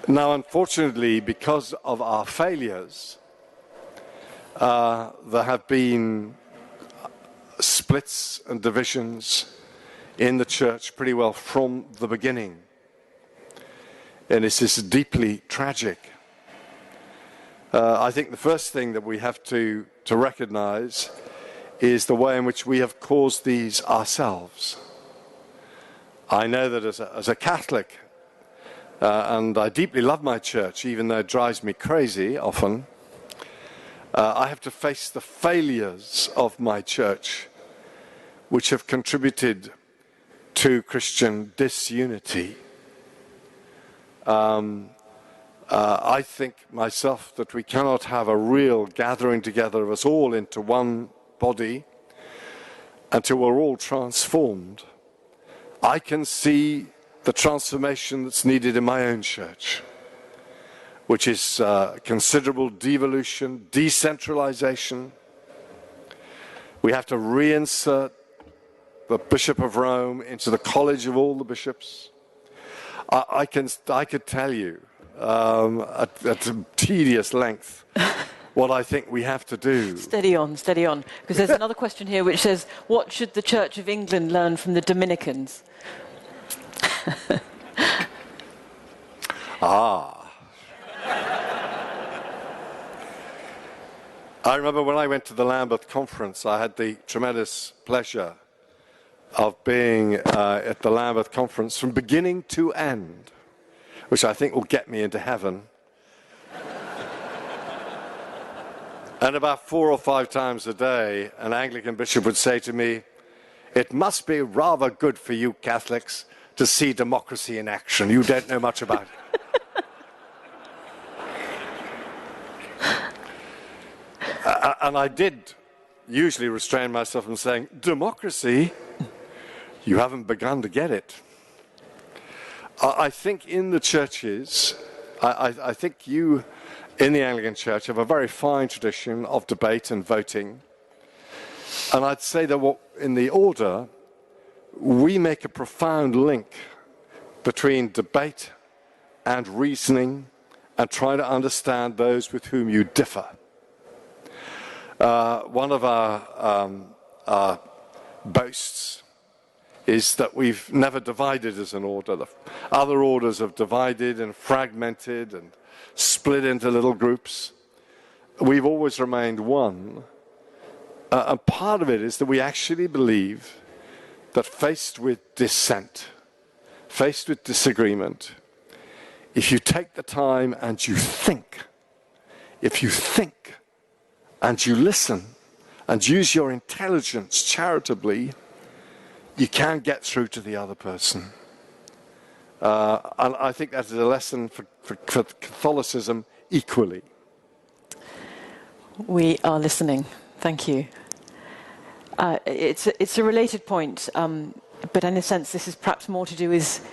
Now, unfortunately, because of our failures, there have been splits and divisions in the church pretty well from the beginning. And this is deeply tragic. I think the first thing that we have to recognize is the way in which we have caused these ourselves. I know that as a Catholic, and I deeply love my church, even though it drives me crazy often, I have to face the failures of my church, which have contributed to Christian disunity. I think myself that we cannot have a real gathering together of us all into one body until we're all transformed. I can see the transformation that's needed in my own church, which is considerable devolution, decentralization. We have to reinsert the Bishop of Rome into the college of all the bishops. I could tell you at a tedious length what I think we have to do. Steady on, because there's another question here which says, what should the Church of England learn from the Dominicans? I remember when I went to the Lambeth conference, I had the tremendous pleasure of being at the Lambeth conference from beginning to end, which I think will get me into heaven. And about 4 or 5 times a day, an Anglican bishop would say to me, "It must be rather good for you Catholics to see democracy in action. You don't know much about it." And I did usually restrain myself from saying, "Democracy? You haven't begun to get it." I think in the churches, I think you in the Anglican Church have a very fine tradition of debate and voting. And I'd say that in the order, we make a profound link between debate and reasoning and try to understand those with whom you differ. One of our boasts is that we've never divided as an order. The other orders have divided and fragmented and split into little groups. We've always remained one. And part of it is that we actually believe that faced with dissent, faced with disagreement, if you take the time and you think, if you think and you listen and use your intelligence charitably, you can get through to the other person. And I think that is a lesson for Catholicism equally. We are listening. Thank you. It's a related point, but in a sense this is perhaps more to do with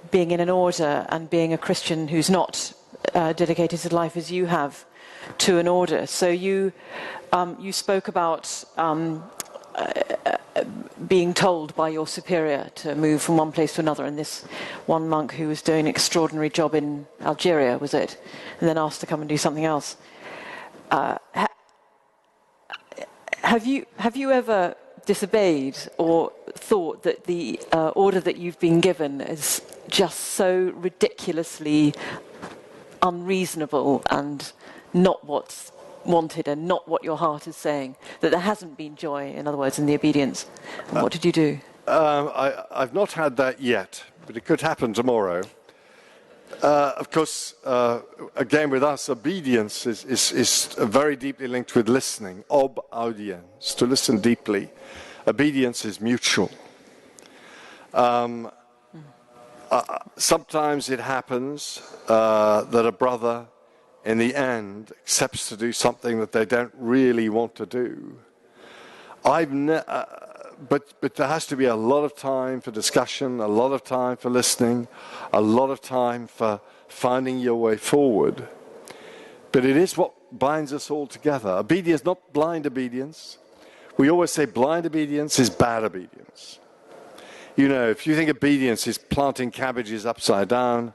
being in an order and being a Christian who's not dedicated to life as you have to an order. So you spoke about being told by your superior to move from one place to another, and this one monk who was doing an extraordinary job in Algeria, was it? And then asked to come and do something else. Have you ever disobeyed or thought that the order that you've been given is just so ridiculously unreasonable and not what's wanted and not what your heart is saying, that there hasn't been joy, in other words, in the obedience? And what did you do? I've not had that yet, but it could happen tomorrow. Of course, again, with us, obedience is very deeply linked with listening. Audience, to listen deeply. Obedience is mutual. Sometimes it happens that a brother, in the end, accepts to do something that they don't really want to do. But there has to be a lot of time for discussion, a lot of time for listening, a lot of time for finding your way forward. But it is what binds us all together. Obedience, not blind obedience. We always say blind obedience is bad obedience. You know, if you think obedience is planting cabbages upside down,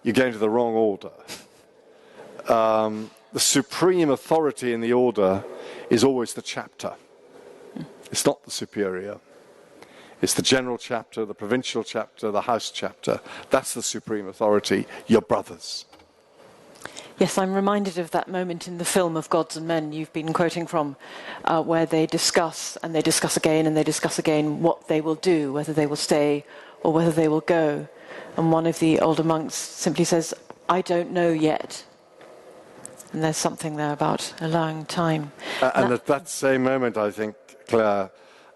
you're going to the wrong order. The supreme authority in the order is always the chapter. It's not the superior. It's the general chapter, the provincial chapter, the house chapter. That's the supreme authority, your brothers. Yes, I'm reminded of that moment in the film of Gods and Men you've been quoting from, where they discuss, and they discuss again, and they discuss again what they will do, whether they will stay or whether they will go. And one of the older monks simply says, "I don't know yet." And there's something there about allowing time. And at that same moment, I think, Claire,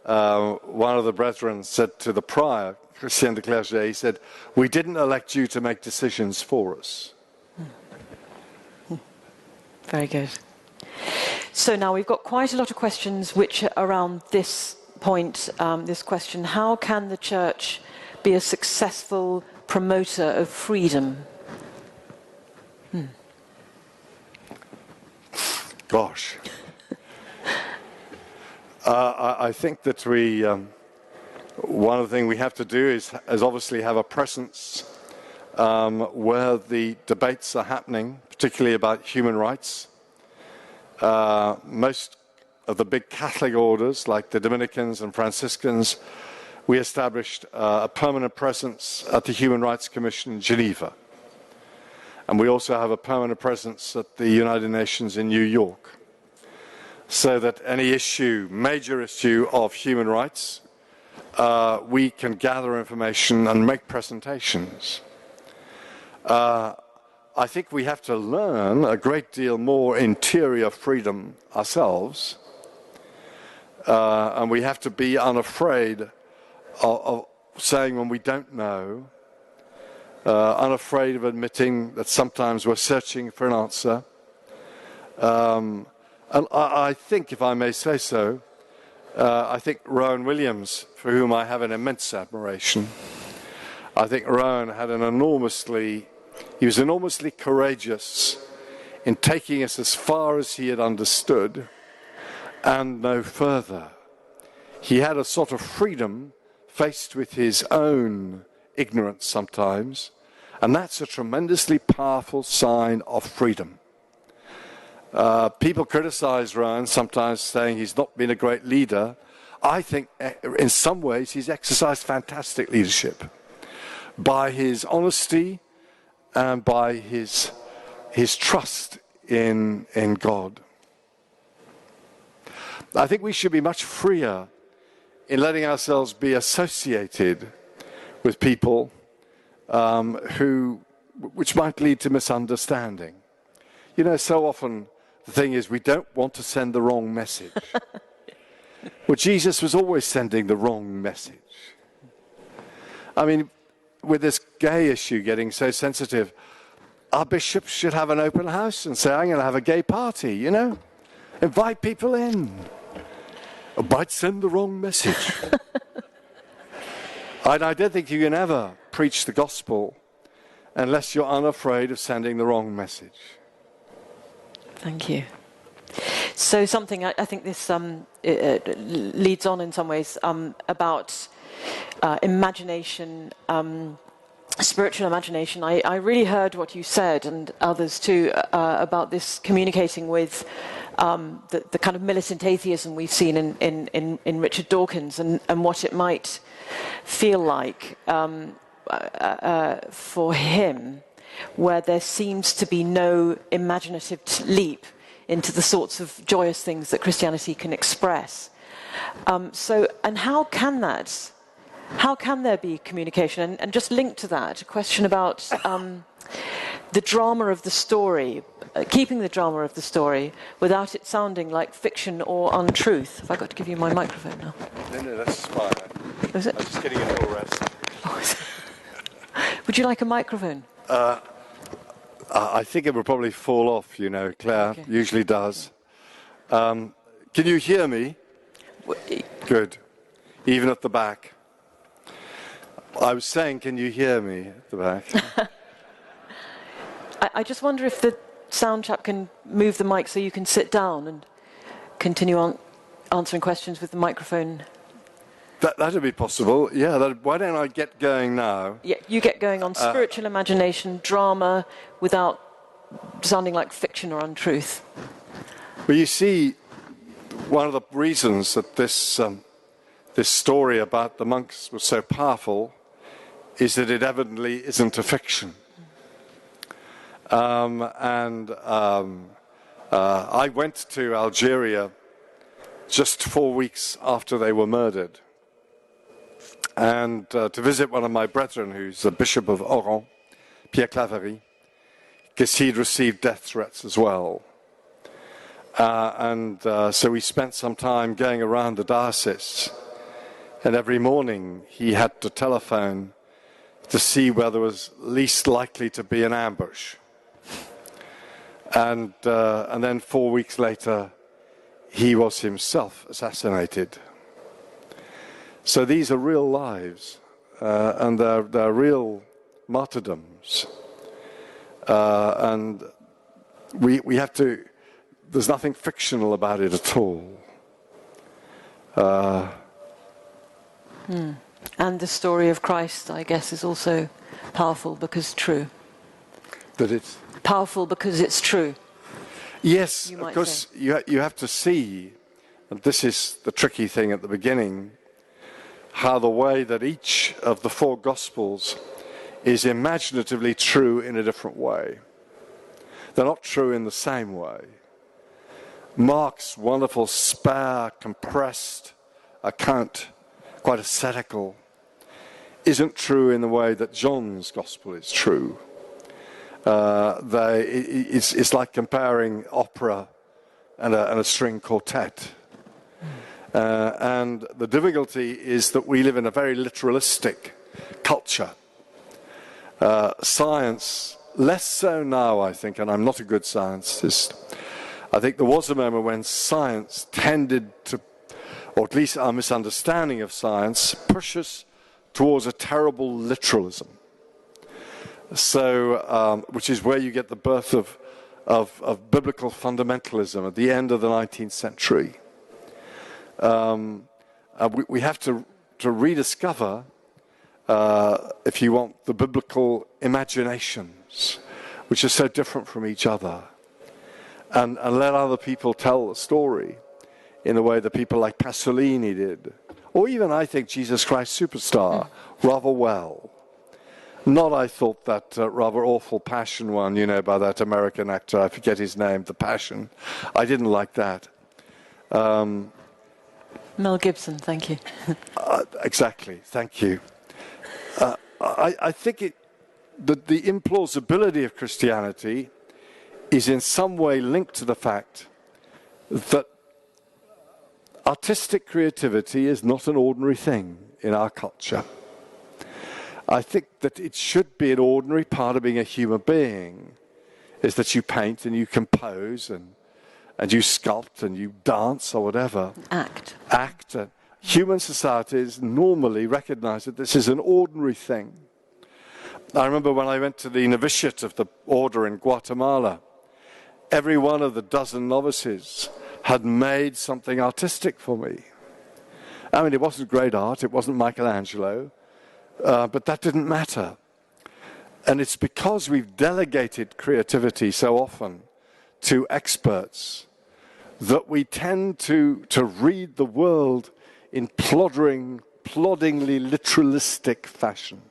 one of the brethren said to the prior, Christian de Clerget, he said, "We didn't elect you to make decisions for us." Very good. So now we've got quite a lot of questions which are around this point, this question: how can the church be a successful promoter of freedom? Gosh. I think that one of the things we have to do is obviously have a presence where the debates are happening, particularly about human rights. Most of the big Catholic orders, like the Dominicans and Franciscans, we established a permanent presence at the Human Rights Commission in Geneva. And we also have a permanent presence at the United Nations in New York, so that any issue, major issue of human rights, we can gather information and make presentations. I think we have to learn a great deal more interior freedom ourselves, and we have to be unafraid of saying when we don't know, unafraid of admitting that sometimes we're searching for an answer. And I think, if I may say so, I think Rowan Williams, for whom I have an immense admiration, I think Rowan had he was enormously courageous in taking us as far as he had understood and no further. He had a sort of freedom faced with his own ignorance sometimes, and that's a tremendously powerful sign of freedom. People criticize Rowan, sometimes saying he's not been a great leader. I think in some ways he's exercised fantastic leadership by his honesty and by his trust in God. I think we should be much freer in letting ourselves be associated with people which might lead to misunderstanding. You know, so often the thing is we don't want to send the wrong message. Well, Jesus was always sending the wrong message. I mean, with this gay issue getting so sensitive, our bishops should have an open house and say, I'm going to have a gay party, you know? Invite people in. Or might send the wrong message. I don't think you can ever preach the gospel unless you're unafraid of sending the wrong message. Thank you. So something, I think this leads on in some ways about imagination, spiritual imagination. I really heard what you said, and others too, about this communicating with the kind of militant atheism we've seen in Richard Dawkins, and what it might feel like for him, where there seems to be no imaginative leap into the sorts of joyous things that Christianity can express. And how can there be communication? And just linked to that, a question about the drama of the story, keeping the drama of the story without it sounding like fiction or untruth. Have I got to give you my microphone now? No, that's fine. Is it? I'm just getting a full rest. Oh, is it? Would you like a microphone? I think it will probably fall off, you know, Claire usually does. Can you hear me? Good. Even at the back. I was saying, can you hear me at the back? I just wonder if the sound chap can move the mic so you can sit down and continue on answering questions with the microphone. That would be possible, yeah. Why don't I get going now? Yeah, you get going on spiritual imagination, drama, without sounding like fiction or untruth. Well, you see, one of the reasons that this story about the monks was so powerful is that it evidently isn't a fiction. I went to Algeria just 4 weeks after they were murdered, and to visit one of my brethren, who's the Bishop of Oran, Pierre Claverie, because he'd received death threats as well. So we spent some time going around the diocese, and every morning he had to telephone to see where there was least likely to be an ambush. And then 4 weeks later, he was himself assassinated. So these are real lives, and they're real martyrdoms. And we have to, there's nothing fictional about it at all. And the story of Christ, I guess, is also powerful because true. That it's powerful because it's true. Yes, of course, you have to see, and this is the tricky thing at the beginning, how the way that each of the four Gospels is imaginatively true in a different way. They're not true in the same way. Mark's wonderful, spare, compressed account, quite ascetical, isn't true in the way that John's Gospel is true. It's like comparing opera and a string quartet. And the difficulty is that we live in a very literalistic culture. Science, less so now, I think, and I'm not a good scientist. I think there was a moment when science tended to, or at least our misunderstanding of science, push us towards a terrible literalism. So, which is where you get the birth of biblical fundamentalism at the end of the 19th century. We have to rediscover, if you want, the biblical imaginations, which are so different from each other, and let other people tell the story in the way that people like Pasolini did, or even I think Jesus Christ Superstar, rather well. Not, I thought, that rather awful Passion one, by that American actor, I forget his name, The Passion. I didn't like that. Mel Gibson, thank you. Exactly, thank you. I think that the implausibility of Christianity is in some way linked to the fact that artistic creativity is not an ordinary thing in our culture. I think that it should be an ordinary part of being a human being, is that you paint and you compose and you sculpt and you dance or whatever. Act. Human societies normally recognize that this is an ordinary thing. I remember when I went to the novitiate of the order in Guatemala, every one of the dozen novices had made something artistic for me. I mean, it wasn't great art, it wasn't Michelangelo, but that didn't matter. And it's because we've delegated creativity so often to experts that we tend to read the world in ploddingly literalistic fashion.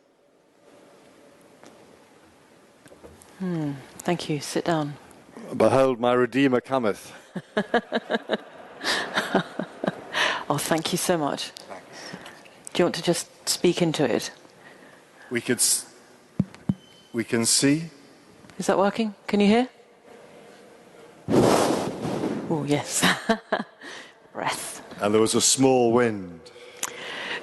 Thank you. Sit down. Behold, my Redeemer cometh. Oh, thank you so much. Do you want to just speak into it? We can see. Is that working? Can you hear? Oh, yes. Breath. And there was a small wind.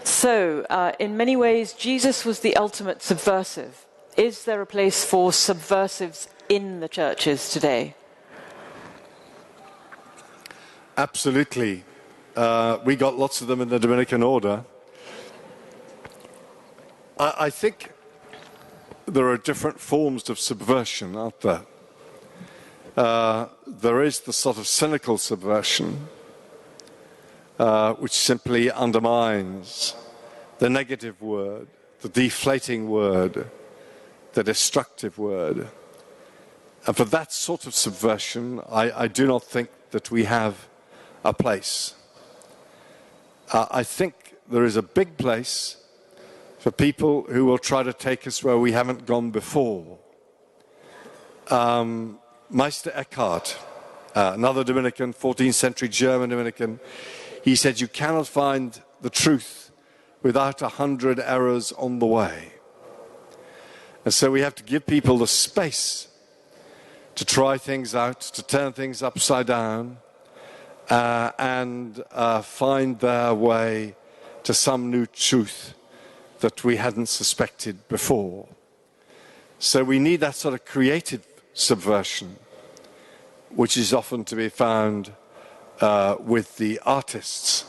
So, in many ways, Jesus was the ultimate subversive. Is there a place for subversives in the churches today? Absolutely. We got lots of them in the Dominican order. I think there are different forms of subversion, aren't there? There is the sort of cynical subversion, which simply undermines the negative word, the deflating word, the destructive word. And for that sort of subversion, I do not think that we have a place. I think there is a big place for people who will try to take us where we haven't gone before. Meister Eckhart, another Dominican, 14th century German Dominican, he said, you cannot find the truth without 100 errors on the way. And so we have to give people the space to try things out, to turn things upside down, and find their way to some new truth that we hadn't suspected before. So we need that sort of creative subversion, which is often to be found with the artists.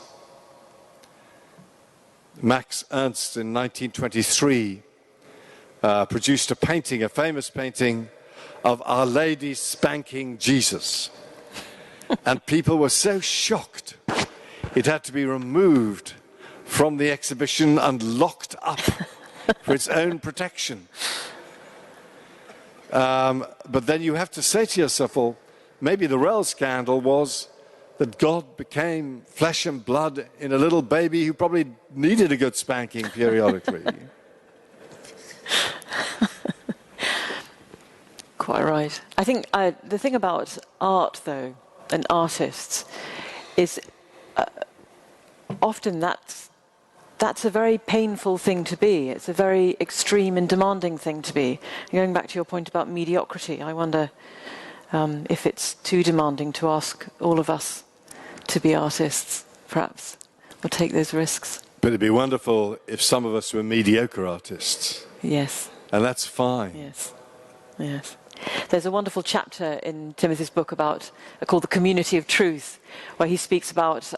Max Ernst in 1923 produced a painting, a famous painting of Our Lady spanking Jesus. And people were so shocked, it had to be removed from the exhibition and locked up for its own protection. But then you have to say to yourself, well, maybe the real scandal was that God became flesh and blood in a little baby who probably needed a good spanking periodically. Quite right. I think the thing about art, though, and artists, is often that's a very painful thing to be. It's a very extreme and demanding thing to be. Going back to your point about mediocrity, I wonder if it's too demanding to ask all of us to be artists, perhaps, or take those risks. But it'd be wonderful if some of us were mediocre artists. Yes. And that's fine. Yes. Yes. There's a wonderful chapter in Timothy's book called The Community of Truth, where he speaks about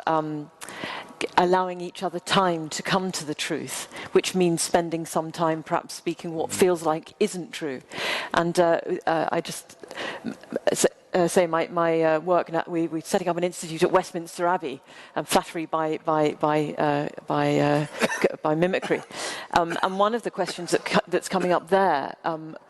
allowing each other time to come to the truth, which means spending some time perhaps speaking what feels like isn't true. And say my work. We're setting up an institute at Westminster Abbey, flattery by mimicry. And one of the questions that's coming up there,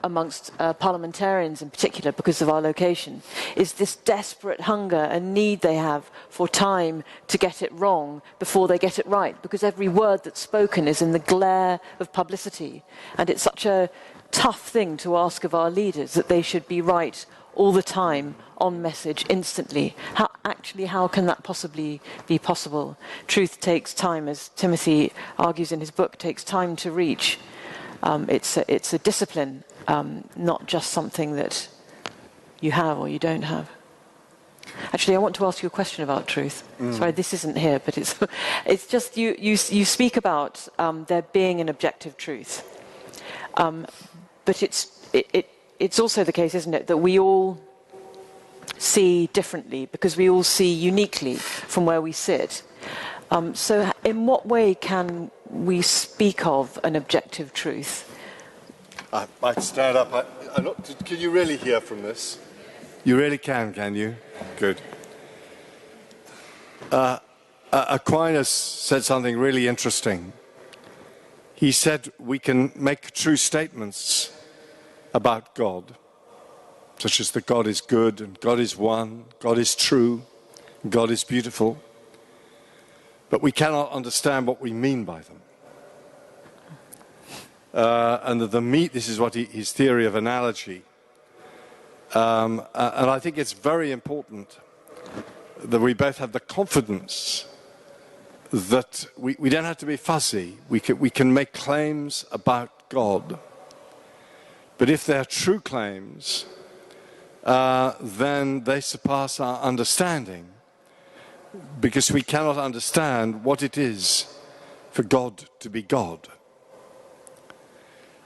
amongst parliamentarians in particular, because of our location, is this desperate hunger and need they have for time to get it wrong before they get it right, because every word that's spoken is in the glare of publicity, and it's such a tough thing to ask of our leaders that they should be right all the time, on message, instantly. How can that possibly be possible? Truth takes time, as Timothy argues in his book, takes time to reach. It's a discipline, not just something that you have or you don't have. Actually, I want to ask you a question about truth. Sorry, this isn't here, but it's just you speak about there being an objective truth. But it's also the case, isn't it, that we all see differently because we all see uniquely from where we sit. So in what way can we speak of an objective truth? I might stand up. Can you really hear from this? You really can you? Good. Aquinas said something really interesting. He said we can make true statements about God, such as that God is good and God is one, God is true, God is beautiful, but we cannot understand what we mean by them. And this is what his theory of analogy. And I think it's very important that we both have the confidence that we don't have to be fuzzy. We can make claims about God. But if they're true claims, then they surpass our understanding, because we cannot understand what it is for God to be God.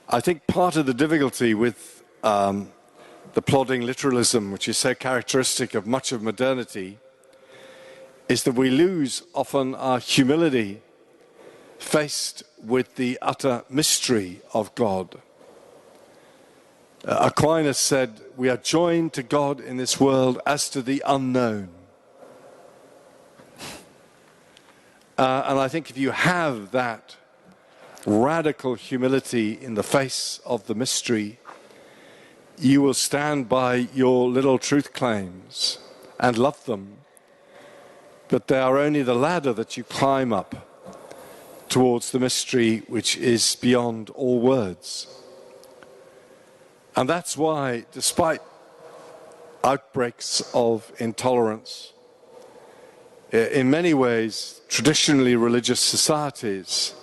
I think part of the difficulty with the plodding literalism, which is so characteristic of much of modernity, is that we lose often our humility faced with the utter mystery of God. Aquinas said, we are joined to God in this world as to the unknown. And I think if you have that radical humility in the face of the mystery, you will stand by your little truth claims and love them. But they are only the ladder that you climb up towards the mystery which is beyond all words. And that's why, despite outbreaks of intolerance, in many ways, traditionally religious societies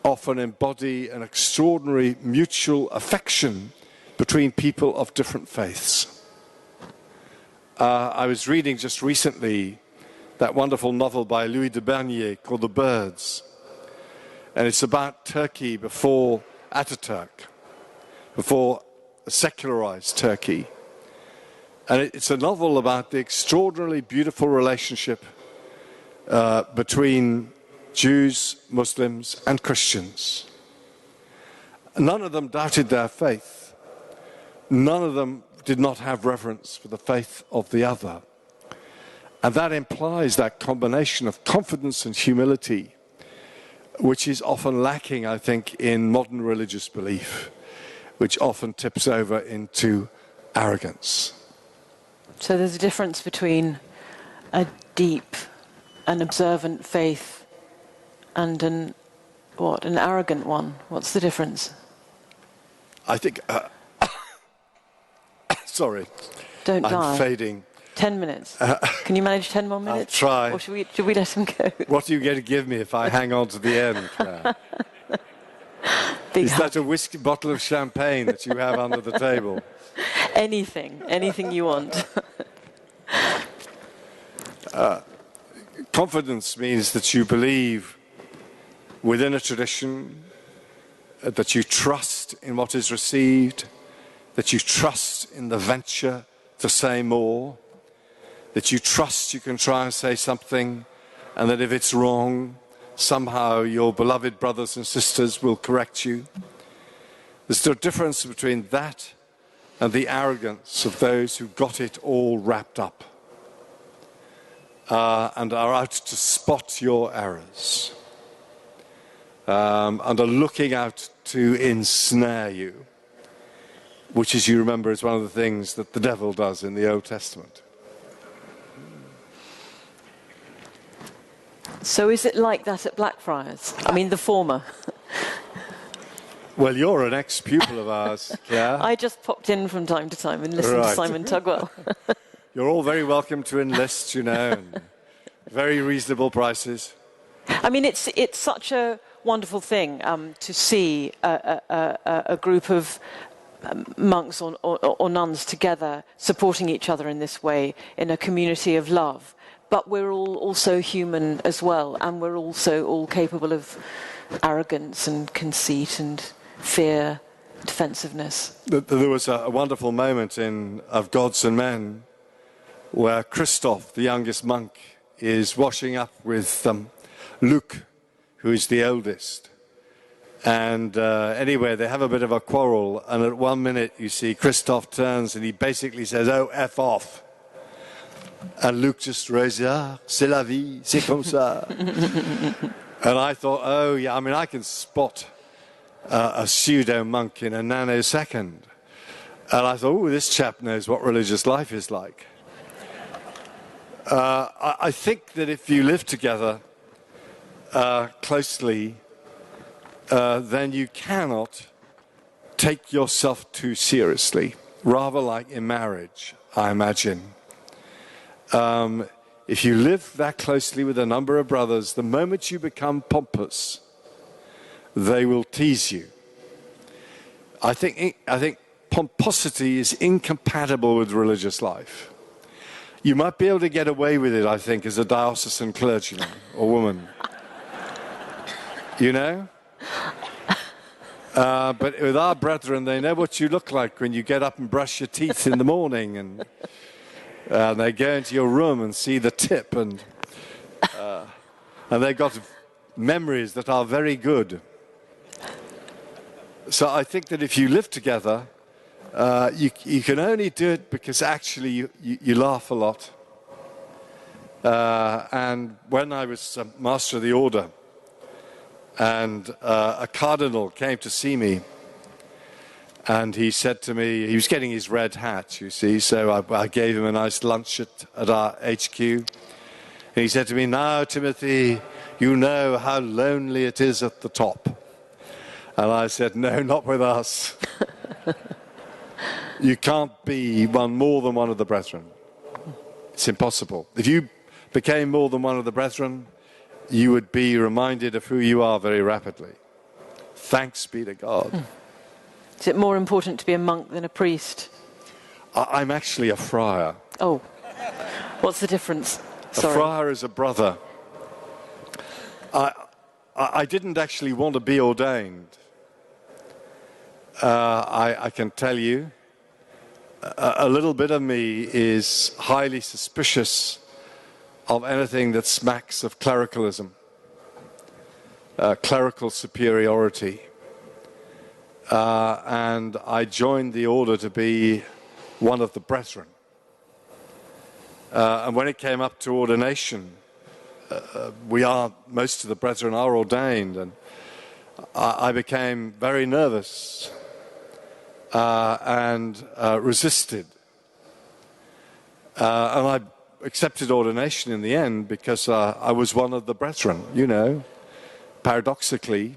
often embody an extraordinary mutual affection between people of different faiths. I was reading just recently that wonderful novel by Louis de Bernier called The Birds. And it's about Turkey before Ataturk, before a secularized Turkey. And it's a novel about the extraordinarily beautiful relationship between Jews, Muslims, and Christians. None of them doubted their faith. None of them did not have reverence for the faith of the other. And that implies that combination of confidence and humility, which is often lacking, I think, in modern religious belief, which often tips over into arrogance. So there's a difference between a deep and observant faith and an arrogant one. What's the difference? I think... sorry. Don't die. I'm fading. 10 minutes. Can you manage 10 more minutes? I'll try. Or should we let him go? What are you going to give me if I hang on to the end? Is that a whiskey bottle of champagne that you have under the table? Anything you want. Confidence means that you believe within a tradition, that you trust in what is received, that you trust in the venture to say more, that you trust you can try and say something, and that if it's wrong, somehow your beloved brothers and sisters will correct you. There's a difference between that and the arrogance of those who got it all wrapped up and are out to spot your errors and are looking out to ensnare you, which, as you remember, is one of the things that the devil does in the Old Testament. So is it like that at Blackfriars? I mean, the former. Well, you're an ex-pupil of ours, Claire. I just popped in from time to time and listened to Simon Tugwell. You're all very welcome to enlist, you know, and very reasonable prices. I mean, it's such a wonderful thing to see a group of monks or nuns together supporting each other in this way in a community of love. But we're all also human as well, and we're also all capable of arrogance and conceit and fear, defensiveness. There was a wonderful moment of Gods and Men where Christoph, the youngest monk, is washing up with Luke, who is the eldest. And anyway, they have a bit of a quarrel, and at 1 minute you see Christoph turns and he basically says, "Oh, F off." And Luke just raises, "Ah, c'est la vie, c'est comme ça." And I thought, oh yeah, I mean, I can spot a pseudo-monk in a nanosecond. And I thought, oh, this chap knows what religious life is like. I think that if you live together closely, then you cannot take yourself too seriously, rather like in marriage, I imagine. If you live that closely with a number of brothers, the moment you become pompous, they will tease you. I think pomposity is incompatible with religious life. You might be able to get away with it, I think, as a diocesan clergyman or woman. You know? But with our brethren, they know what you look like when you get up and brush your teeth in the morning, and they go into your room and see the tip, and they've got memories that are very good. So I think that if you live together, you can only do it because actually you laugh a lot. And when I was Master of the Order, and a cardinal came to see me, and he said to me, he was getting his red hat, you see, so I gave him a nice lunch at our HQ. And he said to me, "Now, Timothy, you know how lonely it is at the top." And I said, "No, not with us." You can't be more than one of the brethren. It's impossible. If you became more than one of the brethren, you would be reminded of who you are very rapidly. Thanks be to God. Is it more important to be a monk than a priest? I'm actually a friar. Oh, what's the difference? Sorry. A friar is a brother. I didn't actually want to be ordained. I can tell you, a little bit of me is highly suspicious of anything that smacks of clericalism, clerical superiority. And I joined the order to be one of the brethren. And when it came up to ordination, most of the brethren are ordained, and I became very nervous and resisted. And I accepted ordination in the end because I was one of the brethren, you know. Paradoxically,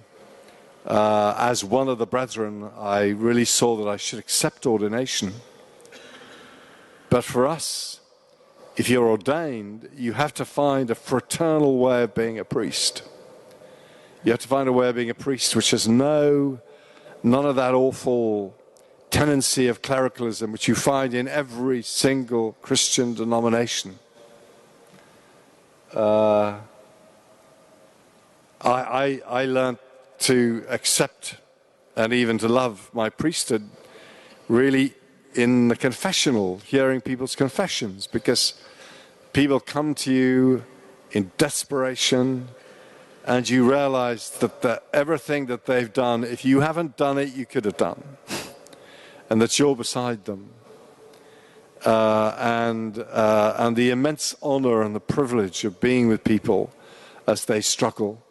as one of the brethren, I really saw that I should accept ordination. But for us, if you're ordained, you have to find a fraternal way of being a priest. You have to find a way of being a priest which has none of that awful tendency of clericalism which you find in every single Christian denomination. I learned to accept and even to love my priesthood really in the confessional, hearing people's confessions, because people come to you in desperation and you realize that everything that they've done, if you haven't done it, you could have done. and that you're beside them. And the immense honor and the privilege of being with people as they struggle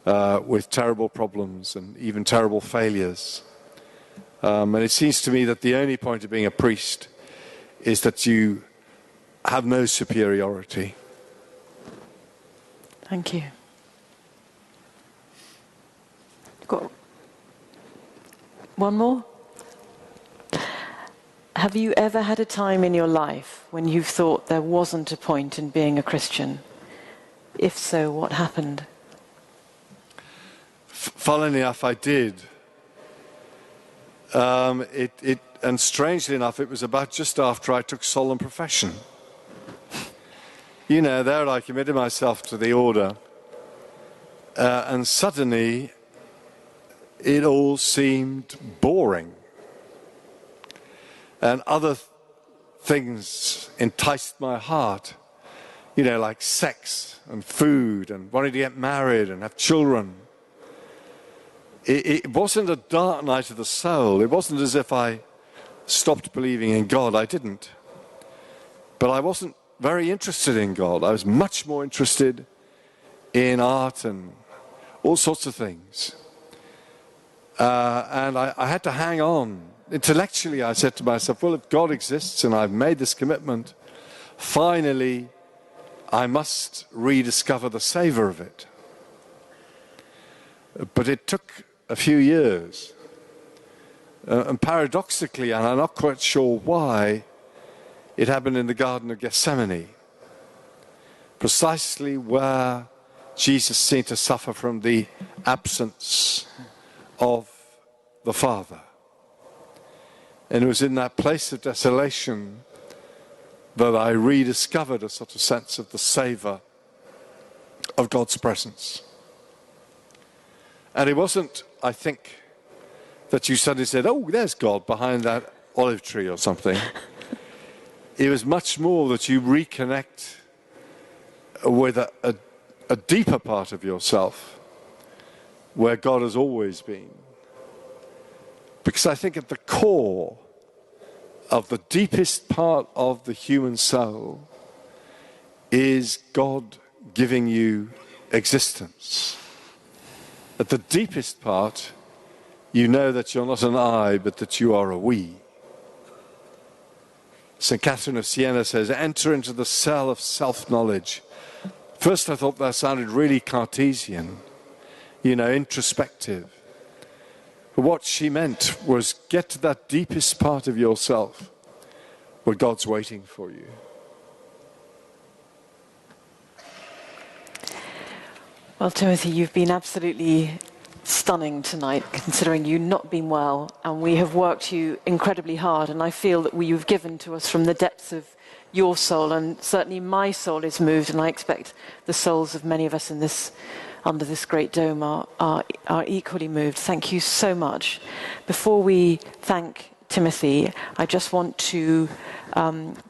with terrible problems and even terrible failures. And it seems to me that the only point of being a priest is that you have no superiority. Thank you. Got one more? Have you ever had a time in your life when you've thought there wasn't a point in being a Christian? If so, what happened? Funnily enough, I did. And strangely enough, it was about just after I took solemn profession. You know, there I committed myself to the order, and suddenly it all seemed boring. And other things enticed my heart, you know, like sex and food and wanting to get married and have children. It wasn't a dark night of the soul. It wasn't as if I stopped believing in God. I didn't. But I wasn't very interested in God. I was much more interested in art and all sorts of things. And I had to hang on. Intellectually, I said to myself, well, if God exists and I've made this commitment, finally, I must rediscover the savor of it. But it took a few years. And paradoxically, and I'm not quite sure why, it happened in the Garden of Gethsemane, precisely where Jesus seemed to suffer from the absence of the Father. And it was in that place of desolation that I rediscovered a sort of sense of the savor of God's presence. And it wasn't, I think, that you suddenly said, oh, there's God behind that olive tree or something. It was much more that you reconnect with a deeper part of yourself where God has always been. Because I think at the core of the deepest part of the human soul is God giving you existence. At the deepest part, you know that you're not an I, but that you are a we. St. Catherine of Siena says, enter into the cell of self-knowledge. First I thought that sounded really Cartesian, you know, introspective. But what she meant was get to that deepest part of yourself where God's waiting for you. Well, Timothy, you've been absolutely stunning tonight, considering you've not been well, and we have worked you incredibly hard, and I feel that you've given to us from the depths of your soul, and certainly my soul is moved, and I expect the souls of many of us in this, under this great dome are equally moved. Thank you so much. Before we thank Timothy, I just want to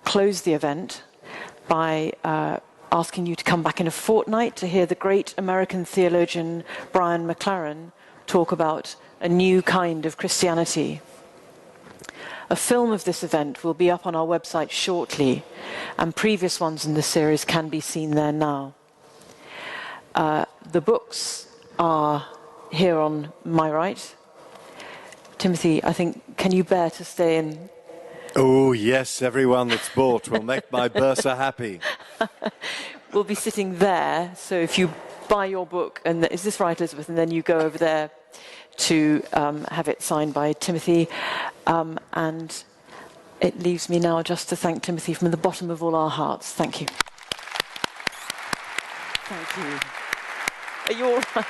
close the event by asking you to come back in a fortnight to hear the great American theologian Brian McLaren talk about a new kind of Christianity. A film of this event will be up on our website shortly, and previous ones in the series can be seen there now. The books are here on my right. Timothy, I think, can you bear to stay in? Oh, yes, everyone that's bought will make my bursar happy. We'll be sitting there, so if you buy your book, and is this right, Elizabeth? And then you go over there to have it signed by Timothy. And it leaves me now just to thank Timothy from the bottom of all our hearts. Thank you. Thank you. Are you all right?